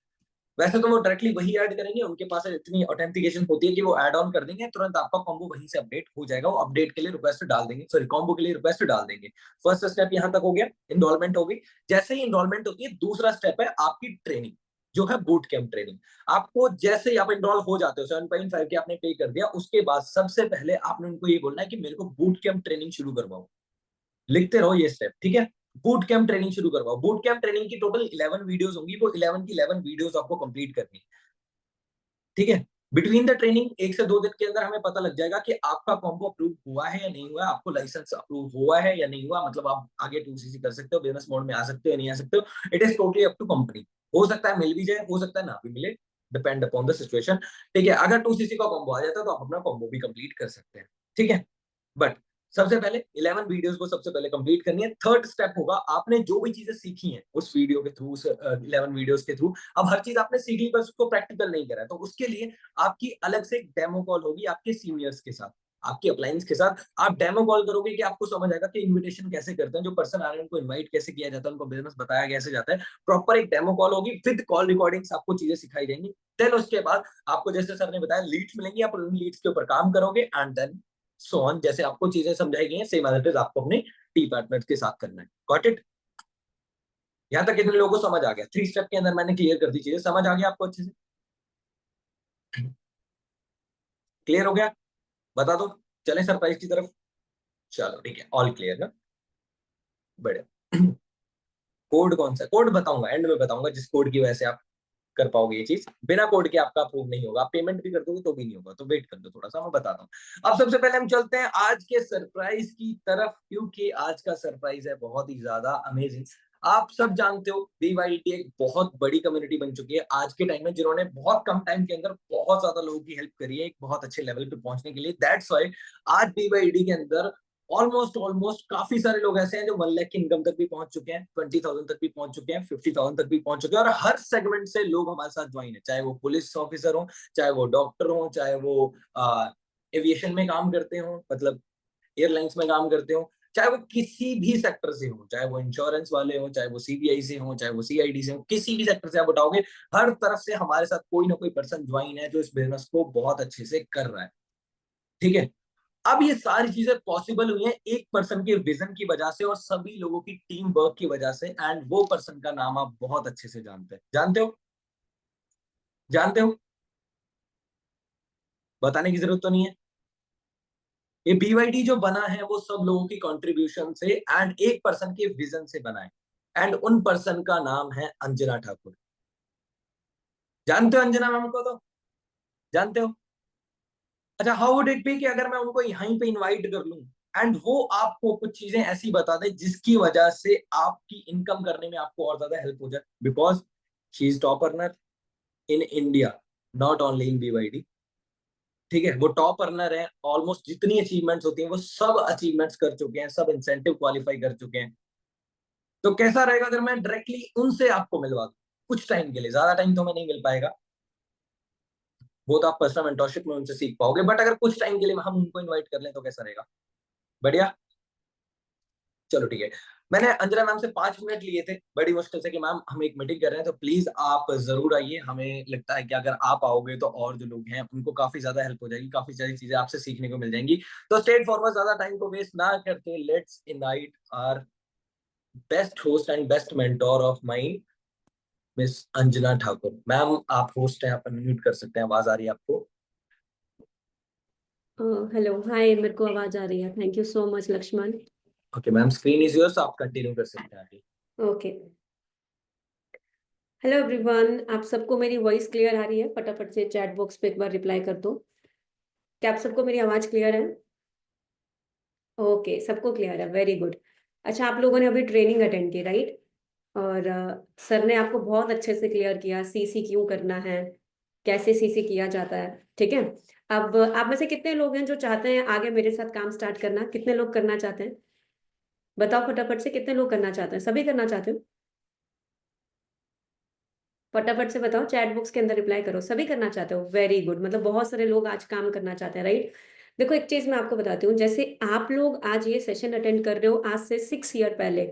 वैसे तो वो डायरेक्टली वही ऐड करेंगे, उनके पास इतनी ऑथेंटिकेशन होती है कि वो ऐड ऑन कर देंगे, तुरंत आपका कॉम्बो वहीं से अपडेट हो जाएगा, वो अपडेट के लिए रिक्वेस्ट डाल देंगे, सॉरी कॉम्बो के लिए रिक्वेस्ट डाल देंगे। फर्स्ट स्टेप यहाँ तक हो गया, इनरोलमेंट हो गई। जैसे ही इनरोलमेंट होती है, दूसरा स्टेप है आपकी ट्रेनिंग, जो है बूट कैंप ट्रेनिंग। आपको जैसे ही आप इनरोल हो जाते हो, 7.5 के आपने पे कर दिया, उसके बाद सबसे पहले आपने उनको ये बोलना है कि मेरे को बूट कैंप ट्रेनिंग शुरू करवाओ। लिखते रहो ये स्टेप, ठीक है। बूट कैंप ट्रेनिंग शुरू करवाओ। बूट कैंप ट्रेनिंग की टोटल 11 वीडियोस होंगी, वो 11 की 11 वीडियोस आपको कंप्लीट करनी है, ठीक है। बिटवीन द ट्रेनिंग 1 से 2 दिन के अंदर हमें पता लग जाएगा कि आपका कॉम्बो अप्रूव हुआ है या नहीं हुआ, आपको लाइसेंस अप्रूव हुआ है या नहीं हुआ, मतलब आप आगे 2CC कर सकते हो, बिजनेस मोड में आ सकते हो या नहीं आ सकते हो। It is totally up to company. हो सकता है मिल भी जाए, हो सकता है ना भी मिले, डिपेंड अपॉन द सिचुएशन। ठीक है, अगर 2CC का कॉम्बो आ जाता है तो आप अपना कॉम्बो भी कंप्लीट कर सकते हैं, ठीक है। बट सबसे पहले 11 वीडियोस को सबसे पहले कंप्लीट करनी है। थर्ड स्टेप होगा, आपने जो भी चीजें सीखी हैं उस वीडियो के थ्रू, 11 वीडियोस के थ्रू, अब हर चीज आपने सीख ली, बस उसको प्रैक्टिकल नहीं करा है, तो उसके लिए आपकी अलग से एक डेमो कॉल होगी आपके सीनियर्स के साथ, आपके अपलाइंस के साथ। आप डेमो कॉल करोगे कि आपको समझ आएगा कि इनविटेशन कैसे करते हैं, जो पर्सन आ रहे हैं उनको इनवाइट कैसे किया जाता है, उनको बिजनेस बताया कैसे जाता है। प्रॉपर एक डेमो कॉल होगी, विद कॉल रिकॉर्डिंग्स आपको चीजें सिखाई जाएंगी। देन उसके बाद आपको, जैसे सर ने बताया, लीड्स मिलेंगी, आप उन लीड्स के ऊपर काम करोगे, एंड देन सो ऑन। जैसे आपको चीजें समझाई गई हैं, सेम एज इट इज आपको अपने टी पार्टनर के साथ करना है। Got it? यहां तक कितने लोगों को समझ आ गया? 3 स्टेप के अंदर मैंने क्लियर कर दी चीजें, समझ आ गया आपको अच्छे से? क्लियर हो गया? बता दो, चलें सरप्राइज की तरफ? चलो ठीक है, ऑल क्लियर ना, बढ़िया। कोड कौन सा कोड बताऊंगा, एंड में बताऊंगा, जिस कोड की वजह से आप कर पाओगे ये चीज। बिना कोड के आपका अप्रूव नहीं होगा, आप पेमेंट भी कर दोगे तो भी नहीं होगा, तो वेट कर दो थोड़ा सा, मैं बताता हूँ। अब सबसे पहले हम चलते हैं आज के सरप्राइज की तरफ, क्योंकि आज का सरप्राइज है बहुत ही ज्यादा अमेजिंग। आप सब जानते हो BYD एक बहुत बड़ी कम्युनिटी बन चुकी है आज के टाइम में, जिन्होंने बहुत कम टाइम के अंदर बहुत ज्यादा लोगों की हेल्प करी है एक बहुत अच्छे लेवल पे पहुंचने के लिए। दैट्स व्हाई आज BYD के अंदर ऑलमोस्ट ऑलमोस्ट काफी सारे लोग ऐसे हैं जो 1 लाख की इनकम तक भी पहुंच चुके हैं, 20,000 तक भी पहुंच चुके हैं, 50,000 तक भी पहुंच चुके हैं, और हर सेगमेंट से लोग हमारे साथ ज्वाइन है, चाहे वो पुलिस ऑफिसर हो, चाहे वो डॉक्टर हो, चाहे वो एविएशन में काम करते हो, मतलब एयरलाइंस में काम करते हो, चाहे वो किसी भी सेक्टर से हो, चाहे वो इंश्योरेंस वाले हो, चाहे वो CBI से हो, चाहे वो CID से हो, किसी भी सेक्टर से आप उठाओगे, हर तरफ से हमारे साथ कोई ना कोई पर्सन ज्वाइन है जो इस बिजनेस को बहुत अच्छे से कर रहा है, ठीक है। अब ये सारी चीजें पॉसिबल हुई हैं एक पर्सन के विजन की वजह से और सभी लोगों की टीम वर्क की वजह से, एंड वो पर्सन का नाम आप बहुत अच्छे से जानते हैं। जानते हो? जानते हो? बताने की जरूरत तो नहीं है। ये BYD जो बना है वो सब लोगों की कंट्रीब्यूशन से एंड एक पर्सन के विजन से बना है, एंड उन पर्सन का नाम है अंजना ठाकुर। जानते हो अंजना मैम को? तो जानते हो? अच्छा, हाउ वुड इट बी कि अगर मैं उनको यहीं पे इनवाइट कर लूं, एंड वो आपको कुछ चीजें ऐसी बता दे जिसकी वजह से आपकी इनकम करने में आपको और ज्यादा हेल्प हो जाए, because she is top earner in India, not only in BYD। ठीक है, वो टॉप अर्नर है, ऑलमोस्ट जितनी अचीवमेंट्स होती हैं वो सब अचीवमेंट्स कर चुके हैं, सब इंसेंटिव क्वालिफाई कर चुके हैं। तो कैसा रहेगा अगर मैं डायरेक्टली उनसे आपको मिलवा दूं कुछ टाइम के लिए? ज्यादा टाइम तो मैं नहीं मिल पाएगा, वो तो आप पर्सनल मेंटरशिप में उनसे सीख पाओगे, बट अगर कुछ टाइम के लिए हम उनको इनवाइट कर लें तो कैसा रहेगा? बढ़िया। चलो ठीक है, मैंने अंजना मैम से 5 मिनट लिए थे बड़ी मुश्किल से कि मैम हम एक मीटिंग कर रहे हैं, तो प्लीज आप जरूर आइए। हमें लगता है कि अगर आप आओगे तो और जो लोग हैं उनको काफी ज्यादा हेल्प हो जाएगी, काफी सारी चीजें आपसे सीखने को मिल जाएंगी। तो स्ट्रेट फॉरवर्ड, ज्यादा टाइम को वेस्ट ना करते, let's invite our best host and best mentor of mind, miss Anjana Thakur. Ma'am आप होस्ट हैं, आप अनम्यूट कर सकते हैं, आवाज आ रही है आपको? हेलो, हाय, मेरे को आवाज आ रही है। Thank you so much Laxman. Okay ma'am, screen is yours, आप कंटिन्यू कर सकते हैं आगे। ओके, हेलो एवरीवन, आप सबको मेरी वॉइस क्लियर आ रही है? फटाफट से चैट बॉक्स पे एक बार रिप्लाई कर दो। क्या आप सबको मेरी आवाज क्लियर है? ओके, सबको क्लियर है, वेरी गुड। अच्छा, आप लोगों ने अभी ट्रेनिंग अटेंड की, राइट? और सर ने आपको बहुत अच्छे से क्लियर किया CC क्यों करना है, कैसे CC किया जाता है, ठीक है। अब आप में से कितने लोग हैं जो चाहते हैं आगे मेरे साथ काम स्टार्ट करना? कितने लोग करना चाहते हैं? बताओ फटाफट से, कितने लोग करना चाहते हैं? सभी करना चाहते हो? फटाफट से बताओ, चैट बॉक्स के अंदर रिप्लाई करो। सभी करना चाहते हो? वेरी गुड, मतलब बहुत सारे लोग आज काम करना चाहते हैं, राइट? देखो एक चीज मैं आपको बताती हूँ, जैसे आप लोग आज ये सेशन अटेंड कर रहे हो, आज से 6 ईयर पहले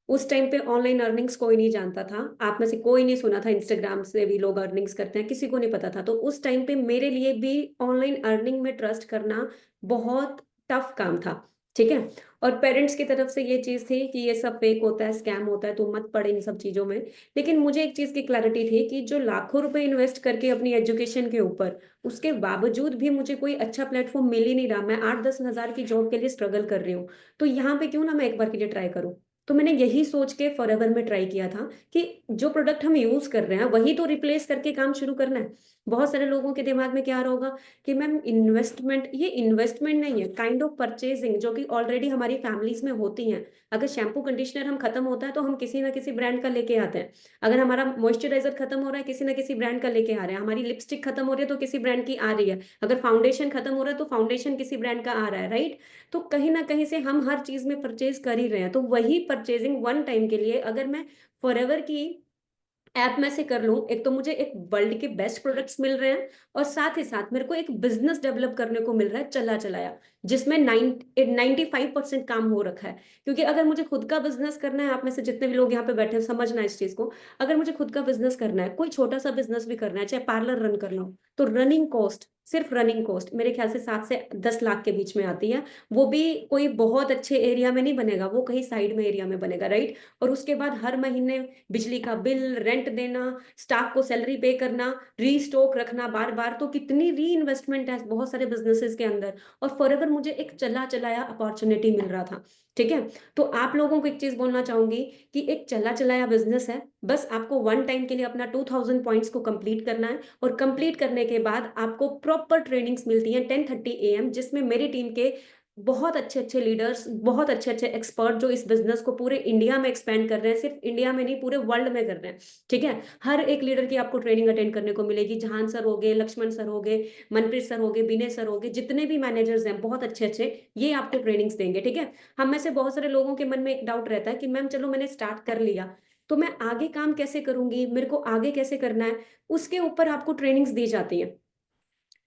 उस टाइम पे ऑनलाइन अर्निंग्स कोई नहीं जानता था। आप में से कोई नहीं सुना था इंस्टाग्राम से भी लोग अर्निंग्स करते हैं, किसी को नहीं पता था। तो उस टाइम पे मेरे लिए भी ऑनलाइन अर्निंग में ट्रस्ट करना बहुत टफ काम था, ठीक है। और पेरेंट्स की तरफ से ये चीज थी कि ये सब फेक होता है, स्कैम होता है, तो मत पड़े इन सब चीजों में। लेकिन मुझे एक चीज की क्लैरिटी थी कि जो लाखों रुपए इन्वेस्ट करके अपनी एजुकेशन के ऊपर, उसके बावजूद भी मुझे कोई अच्छा प्लेटफॉर्म मिल ही नहीं रहा। मैं 8-10 हज़ार की जॉब के लिए स्ट्रगल कर रही हूँ, तो यहाँ पे क्यों ना मैं एक बार के लिए ट्राई करूँ। तो मैंने यही सोच के फॉरएवर में ट्राई किया था कि जो प्रोडक्ट हम यूज कर रहे हैं वही तो रिप्लेस करके काम शुरू करना है। बहुत सारे लोगों के दिमाग में क्या आ रहा होगा कि मैम इन्वेस्टमेंट, ये इन्वेस्टमेंट नहीं है, काइंड ऑफ परचेजिंग जो कि ऑलरेडी हमारी फैमिलीज में होती हैं। अगर शैम्पू कंडीशनर हम खत्म होता है तो हम किसी ना किसी ब्रांड का लेके आते हैं। अगर हमारा मॉइस्चराइजर खत्म हो रहा है, किसी ना किसी ब्रांड का लेके आ रहे हैं। हमारी लिपस्टिक खत्म हो रही है तो किसी ब्रांड की आ रही है। अगर फाउंडेशन खत्म हो रहा है तो फाउंडेशन किसी ब्रांड का आ रहा है, राइट? तो कहीं ना कहीं से हम हर चीज में परचेज कर ही रहे हैं। तो वही परचेजिंग वन टाइम के लिए अगर मैं फॉरएवर की ऐप में से कर लूं, एक तो मुझे एक वर्ल्ड के बेस्ट प्रोडक्ट्स मिल रहे हैं, और साथ ही साथ मेरे को एक बिजनेस डेवलप करने को मिल रहा है चला चलाया, जिसमें 95% काम हो रखा है। क्योंकि अगर मुझे खुद का बिजनेस करना है, आप में से जितने भी लोग यहाँ पे बैठे हैं समझना इस चीज को, अगर मुझे खुद का बिजनेस करना है, कोई छोटा सा बिजनेस भी करना है, चाहे पार्लर रन करना हो, तो रनिंग कॉस्ट, सिर्फ रनिंग कॉस्ट मेरे ख्याल से 7 से 10 लाख के बीच में आती है। वो भी कोई बहुत अच्छे एरिया में नहीं बनेगा, वो कहीं साइड में एरिया में बनेगा, राइट? और उसके बाद हर महीने बिजली का बिल, रेंट देना, स्टाफ को सैलरी पे करना, रीस्टॉक रखना बार बार, तो कितनी री इन्वेस्टमेंट है बहुत सारे बिजनेसेस के अंदर। और फॉरएवर मुझे एक चला चलाया अपॉर्चुनिटी मिल रहा था, ठीक है। तो आप लोगों को एक चीज बोलना चाहूंगी कि एक चला चलाया बिजनेस है, बस आपको वन टाइम के लिए अपना 2000 पॉइंट्स को कंप्लीट करना है। और कंप्लीट करने के बाद आपको प्रॉपर ट्रेनिंग्स मिलती हैं 10:30 AM, जिसमें मेरी टीम के बहुत अच्छे अच्छे लीडर्स, बहुत अच्छे अच्छे एक्सपर्ट जो इस बिजनेस को पूरे इंडिया में एक्सपेंड कर रहे हैं, सिर्फ इंडिया में नहीं पूरे वर्ल्ड में कर रहे हैं, ठीक है। हर एक लीडर की आपको ट्रेनिंग अटेंड करने को मिलेगी। जहान सर हो गए, लक्ष्मण सर हो गए, मनप्रीत सर हो गए, विनय सर हो गए, जितने भी मैनेजर्स हैं बहुत अच्छे अच्छे, ये आपको ट्रेनिंग्स देंगे, ठीक है। हम में से बहुत सारे लोगों के मन में एक डाउट रहता है कि मैम चलो मैंने स्टार्ट कर लिया, तो मैं आगे काम कैसे करूंगी, मेरे को आगे कैसे करना है, उसके ऊपर आपको ट्रेनिंग्स दी जाती है,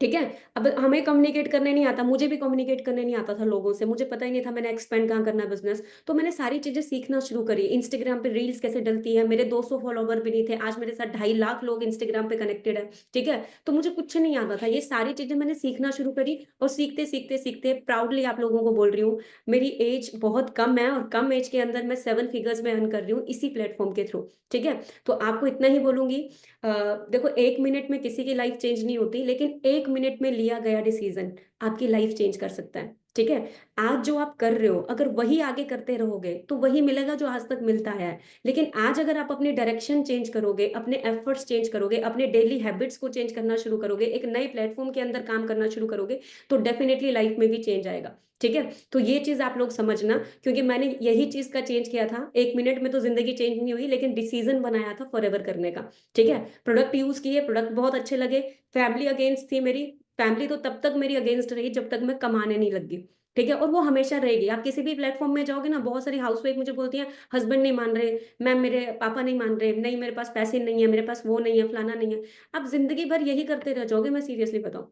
ठीक है। अब हमें कम्युनिकेट करने नहीं आता, मुझे भी कम्युनिकेट करने नहीं आता था लोगों से, मुझे पता ही नहीं था मैंने एक्सपेंड कहाँ करना है बिजनेस। तो मैंने सारी चीजें सीखना शुरू करी। इंस्टाग्राम पे रील्स कैसे डलती है, मेरे 200 फॉलोवर भी नहीं थे, आज मेरे साथ 2.5 लाख लोग इंस्टाग्राम पे कनेक्टेड है, ठीक है। तो मुझे कुछ नहीं आता था, ये सारी चीजें मैंने सीखना शुरू करी। और सीखते सीखते सीखते प्राउडली आप लोगों को बोल रही हूँ, मेरी एज बहुत कम है, और कम एज के अंदर मैं 7 फिगर्स में अर्न कर रही हूँ इसी प्लेटफॉर्म के थ्रू, ठीक है। तो आपको इतना ही बोलूंगी, देखो 1 मिनट में किसी की लाइफ चेंज नहीं होती, लेकिन 1 मिनट में लिया गया डिसीजन आपकी लाइफ चेंज कर सकता है, ठीक है। आज जो आप कर रहे हो अगर वही आगे करते रहोगे तो वही मिलेगा जो आज तक मिलता है। लेकिन आज अगर आप अपनी डायरेक्शन चेंज करोगे, अपने एफर्ट्स चेंज करोगे, अपने डेली हैबिट्स को चेंज करना शुरू करोगे, एक नए प्लेटफॉर्म के अंदर काम करना शुरू करोगे, तो डेफिनेटली लाइफ में भी चेंज आएगा, ठीक है। तो ये चीज आप लोग समझना, क्योंकि मैंने यही चीज का चेंज किया था। 1 मिनट में तो जिंदगी चेंज नहीं हुई, लेकिन डिसीजन बनाया था फॉरएवर करने का, ठीक है। प्रोडक्ट यूज किए, प्रोडक्ट बहुत अच्छे लगे। फैमिली अगेंस्ट थी मेरी, फैमिली तो तब तक मेरी अगेंस्ट रही जब तक मैं कमाने नहीं लगी, ठीक है। और वो हमेशा रहेगी। आप किसी भी प्लेटफॉर्म में जाओगे ना, बहुत सारी हाउसवाइफ मुझे बोलती हैं हस्बैंड नहीं मान रहे, मैम मेरे पापा नहीं मान रहे, नहीं मेरे पास पैसे नहीं है, मेरे पास वो नहीं है, फलाना नहीं है। आप जिंदगी भर यही करते रह जाओगे, मैं सीरियसली बताऊं,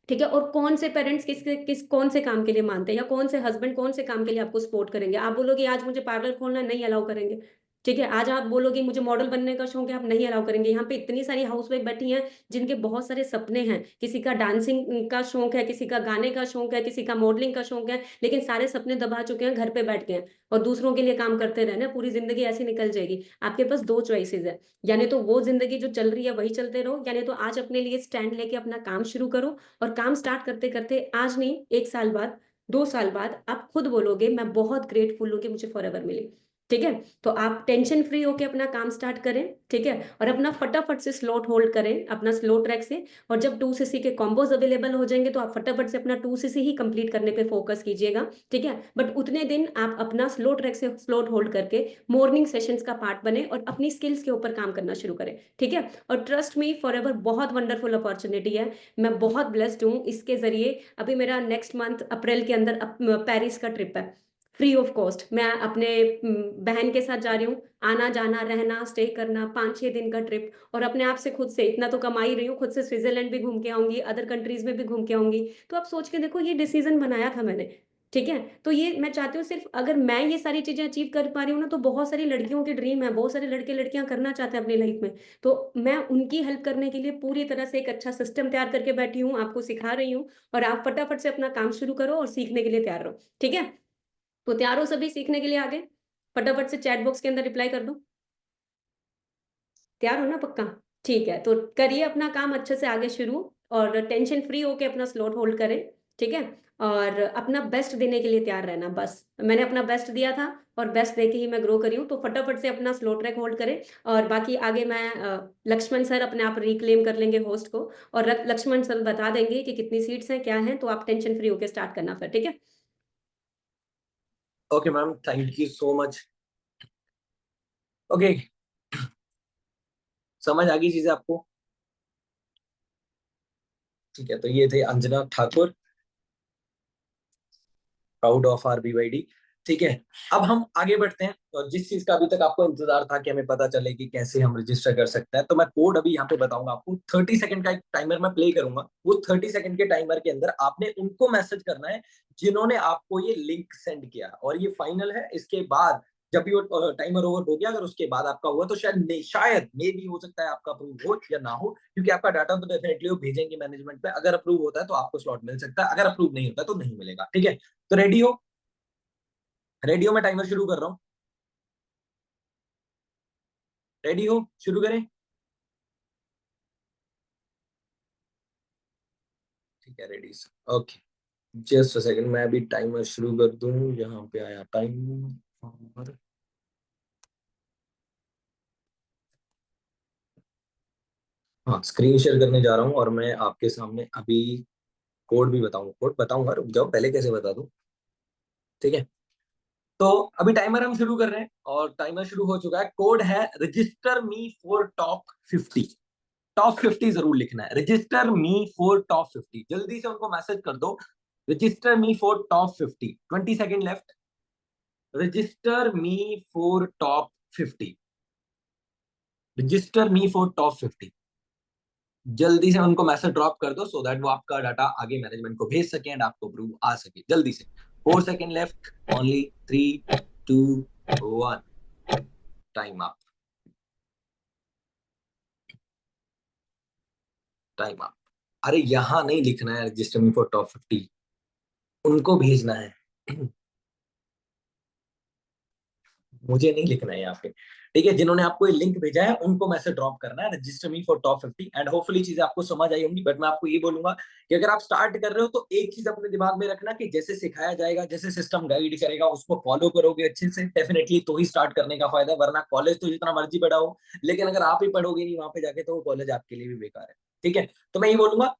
ठीक है। और कौन से पेरेंट्स किस कौन से काम के लिए मानते हैं, या कौन से हस्बैंड कौन से काम के लिए आपको सपोर्ट करेंगे? आप बोलोगे आज मुझे पार्लर खोलना है, नहीं अलाउ करेंगे, ठीक है। आज आप बोलोगे मुझे मॉडल बनने का शौक है, आप नहीं अलाउ करेंगे। यहाँ पे इतनी सारी हाउसवाइफ बैठी हैं जिनके बहुत सारे सपने हैं, किसी का डांसिंग का शौक है, किसी का गाने का शौक है, किसी का मॉडलिंग का शौक है, लेकिन सारे सपने दबा चुके हैं, घर पे बैठ गए हैं और दूसरों के लिए काम करते रहना, पूरी जिंदगी ऐसी निकल जाएगी। आपके पास दो चॉइसेस है, यानी तो वो जिंदगी जो चल रही है वही चलते रहो, यानी तो आज अपने लिए स्टैंड लेके अपना काम शुरू करो। और काम स्टार्ट करते करते आज नहीं, 1 साल बाद, 2 साल बाद आप खुद बोलोगे मैं बहुत ग्रेटफुल हूँ कि मुझे फॉरएवर मिली। ठीक है। तो आप टेंशन फ्री होके अपना काम स्टार्ट करें, ठीक है, और अपना फटाफट से स्लॉट होल्ड करें अपना स्लो ट्रैक से। और जब 2cc के कॉम्बोज अवेलेबल हो जाएंगे तो आप फटाफट से अपना 2cc ही कंप्लीट करने पे फोकस कीजिएगा, ठीक है। बट उतने दिन आप अपना स्लो ट्रैक से स्लॉट होल्ड करके मॉर्निंग सेशंस का पार्ट बने और अपनी स्किल्स के ऊपर काम करना शुरू करें, ठीक है। और ट्रस्ट मी फॉर एवर, बहुत वंडरफुल अपॉर्चुनिटी है, मैं बहुत ब्लेस्ड हूँ इसके जरिए। अभी मेरा नेक्स्ट मंथ अप्रैल के अंदर पेरिस का ट्रिप है, फ्री ऑफ कॉस्ट। मैं अपने बहन के साथ जा रही हूँ, आना जाना रहना स्टे करना 5-6 दिन का ट्रिप, और अपने आप से खुद से इतना तो कमा ही रही हूँ, खुद से स्विट्जरलैंड भी घूम के आऊंगी, अदर कंट्रीज में भी घूम के आऊंगी। तो आप सोच के देखो, ये डिसीजन बनाया था मैंने, ठीक है। तो ये मैं चाहती हूँ सिर्फ, अगर मैं ये सारी चीजें अचीव कर पा रही हूँ ना, तो बहुत सारी लड़कियों के ड्रीम है, बहुत सारे लड़के लड़कियां करना चाहते हैं अपनी लाइफ में। तो मैं उनकी हेल्प करने के लिए पूरी तरह से एक अच्छा सिस्टम तैयार करके बैठी हूँ, आपको सिखा रही हूँ। और आप फटाफट से अपना काम शुरू करो और सीखने के लिए तैयार रहो, ठीक है। तो तैयार हो सभी सीखने के लिए आगे? फटाफट से चैट बॉक्स के अंदर रिप्लाई कर दो, तैयार हो ना पक्का? ठीक है, तो करिए अपना काम अच्छे से आगे शुरू, और टेंशन फ्री होके अपना स्लॉट होल्ड करें, ठीक है। और अपना बेस्ट देने के लिए तैयार रहना, बस मैंने अपना बेस्ट दिया था और बेस्ट देके ही मैं ग्रो करी हूँ। तो फटाफट से अपना स्लो ट्रैक होल्ड करें। और बाकी आगे मैं लक्ष्मण सर अपने आप रिक्लेम कर लेंगे होस्ट को, और लक्ष्मण सर बता देंगे कि कितनी सीट्स हैं क्या हैं, तो आप टेंशन फ्री होके स्टार्ट करना फिर, ठीक है। Okay ma'am, thank you so much. Okay, समझ आ गई चीजें आपको? ठीक है, तो ये थे Anjana Thakur, proud of our BYD। ठीक है, अब हम आगे बढ़ते हैं। और जिस चीज का अभी तक आपको इंतजार था कि हमें पता चले कि कैसे हम रजिस्टर कर सकते हैं, तो मैं कोड अभी यहाँ पे बताऊंगा आपको। 30 सेकंड का एक टाइमर मैं प्ले करूंगा। वो 30 सेकंड के टाइमर के अंदर आपने उनको मैसेज करना है जिन्होंने आपको ये लिंक सेंड किया, और ये फाइनल है। इसके बाद जब भी वो टाइमर ओवर हो गया, अगर उसके बाद आपका हुआ, तो शायद मे भी हो सकता है आपका अप्रूव हो या ना हो, क्योंकि आपका डाटा तो डेफिनेटली वो भेजेंगे मैनेजमेंट पे। अगर अप्रूव होता है तो आपको स्लॉट मिल सकता है, अगर अप्रूव नहीं होता है तो नहीं मिलेगा, ठीक है। तो रेडी हो? रेडी हो? मैं टाइमर शुरू कर रहा हूँ। रेडी हो? शुरू करें? ठीक है, ready. Okay, just a second, मैं अभी टाइमर शुरू कर दूं। यहाँ पे आया टाइम। हाँ, स्क्रीन शेयर करने जा रहा हूँ और मैं आपके सामने अभी कोड भी बताऊंगा। कोड बताऊंगा, रुक जाओ, पहले कैसे बता दूं। ठीक है, तो अभी टाइमर हम शुरू कर रहे हैं और टाइमर शुरू हो चुका है। कोड है register me for top 50। Top 50 जरूर लिखना है, रजिस्टर मी फॉर टॉप 50। जल्दी से उनको मैसेज कर दो, register me for top 50। 20 second left. Register me for top 50। Register me for top 50। जल्दी से उनको मैसेज ड्रॉप कर दो, सो दैट वो आपका डाटा आगे मैनेजमेंट को भेज सके एंड आपको अप्रूव आ सके जल्दी से। 4 second left, only 3, 2, 1, time up. Time up. अरे यहाँ नहीं लिखना है रजिस्टर मी फॉर टॉप 50, उनको भेजना है। मुझे नहीं लिखना है यहाँ पे, ठीक है। जिन्होंने आपको ये लिंक भेजा है उनको मैसेज ड्रॉप करना है, register me for top 50। And hopefully चीजें आपको समझ आई होंगी। बट मैं आपको ये बोलूंगा कि अगर आप स्टार्ट कर रहे हो तो एक चीज अपने दिमाग में रखना कि जैसे सिखाया जाएगा, जैसे सिस्टम गाइड करेगा, उसको फॉलो करोगे अच्छे से, डेफिनेटली तो ही स्टार्ट करने का फायदा। वरना कॉलेज तो जितना मर्जी पढ़ाओ, लेकिन अगर आप ही पढ़ोगे नहीं वहां पे जाके, तो वो कॉलेज आपके लिए भी बेकार है, ठीक है। तो मैं ये बोलूंगा,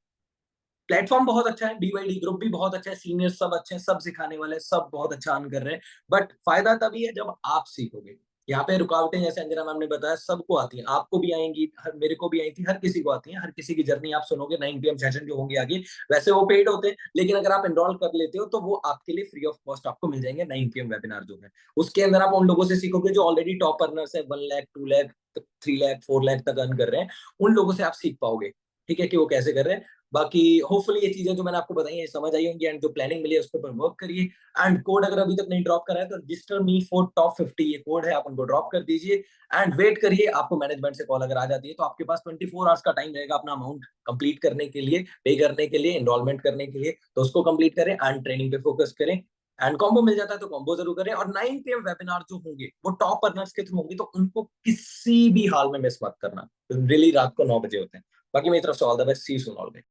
प्लेटफॉर्म बहुत अच्छा है, BYD ग्रुप भी बहुत अच्छा है, सीनियर सब अच्छे हैं, सब सिखाने वाले, सब बहुत अच्छा अर्न कर रहे हैं। बट फायदा तभी है जब आप सीखोगे। यहाँ पे रुकावटें, जैसे अंजना मैम ने बताया, सबको आती हैं, आपको भी आएंगी, मेरे को भी आई थी, हर किसी को आती है। हर किसी की जर्नी आप सुनोगे। 9 PM सेशन जो होंगे आगे, वैसे वो पेड होते हैं, लेकिन अगर आप एनरोल कर लेते हो तो वो आपके लिए फ्री ऑफ कॉस्ट आपको मिल जाएंगे। 9 PM वेबिनार जो है, उसके अंदर आप उन लोगों से सीखोगे जो ऑलरेडी टॉप अर्नर्स है, 1 लाख 2 लाख 3 लाख 4 लाख तक अर्न कर रहे हैं। उन लोगों से आप सीख पाओगे, ठीक है, कि वो कैसे कर रहे हैं। बाकी होपफुली ये चीजें जो मैंने आपको बताई है समझ आई होंगी, एंड जो प्लानिंग मिली है उस पर वर्क करिए। एंड कोड अगर अभी तक नहीं ड्रॉप करा है तो रजिस्टर मी फॉर टॉप 50 ये कोड है, आप उनको ड्रॉप कर दीजिए। एंड वेट करिए, आपको मैनेजमेंट से कॉल अगर आ जाती है तो आपके पास 24 आवर्स का टाइम रहेगा अपना अमाउंट कंप्लीट करने के लिए, पे करने के लिए, एनरोलमेंट करने के लिए। तो उसको कंप्लीट करें एंड ट्रेनिंग पे फोकस करें। एंड कॉम्बो मिल जाता है तो कॉम्बो जरूर करें। और 9 PM वेबिनार जो होंगे वो टॉप अर्नर्स के थ्रू होंगे, तो उनको किसी भी हाल में मिस मत करना। रियली रात को 9 बजे होते हैं। बाकी मेरी तरफ से all the best, see you soon all.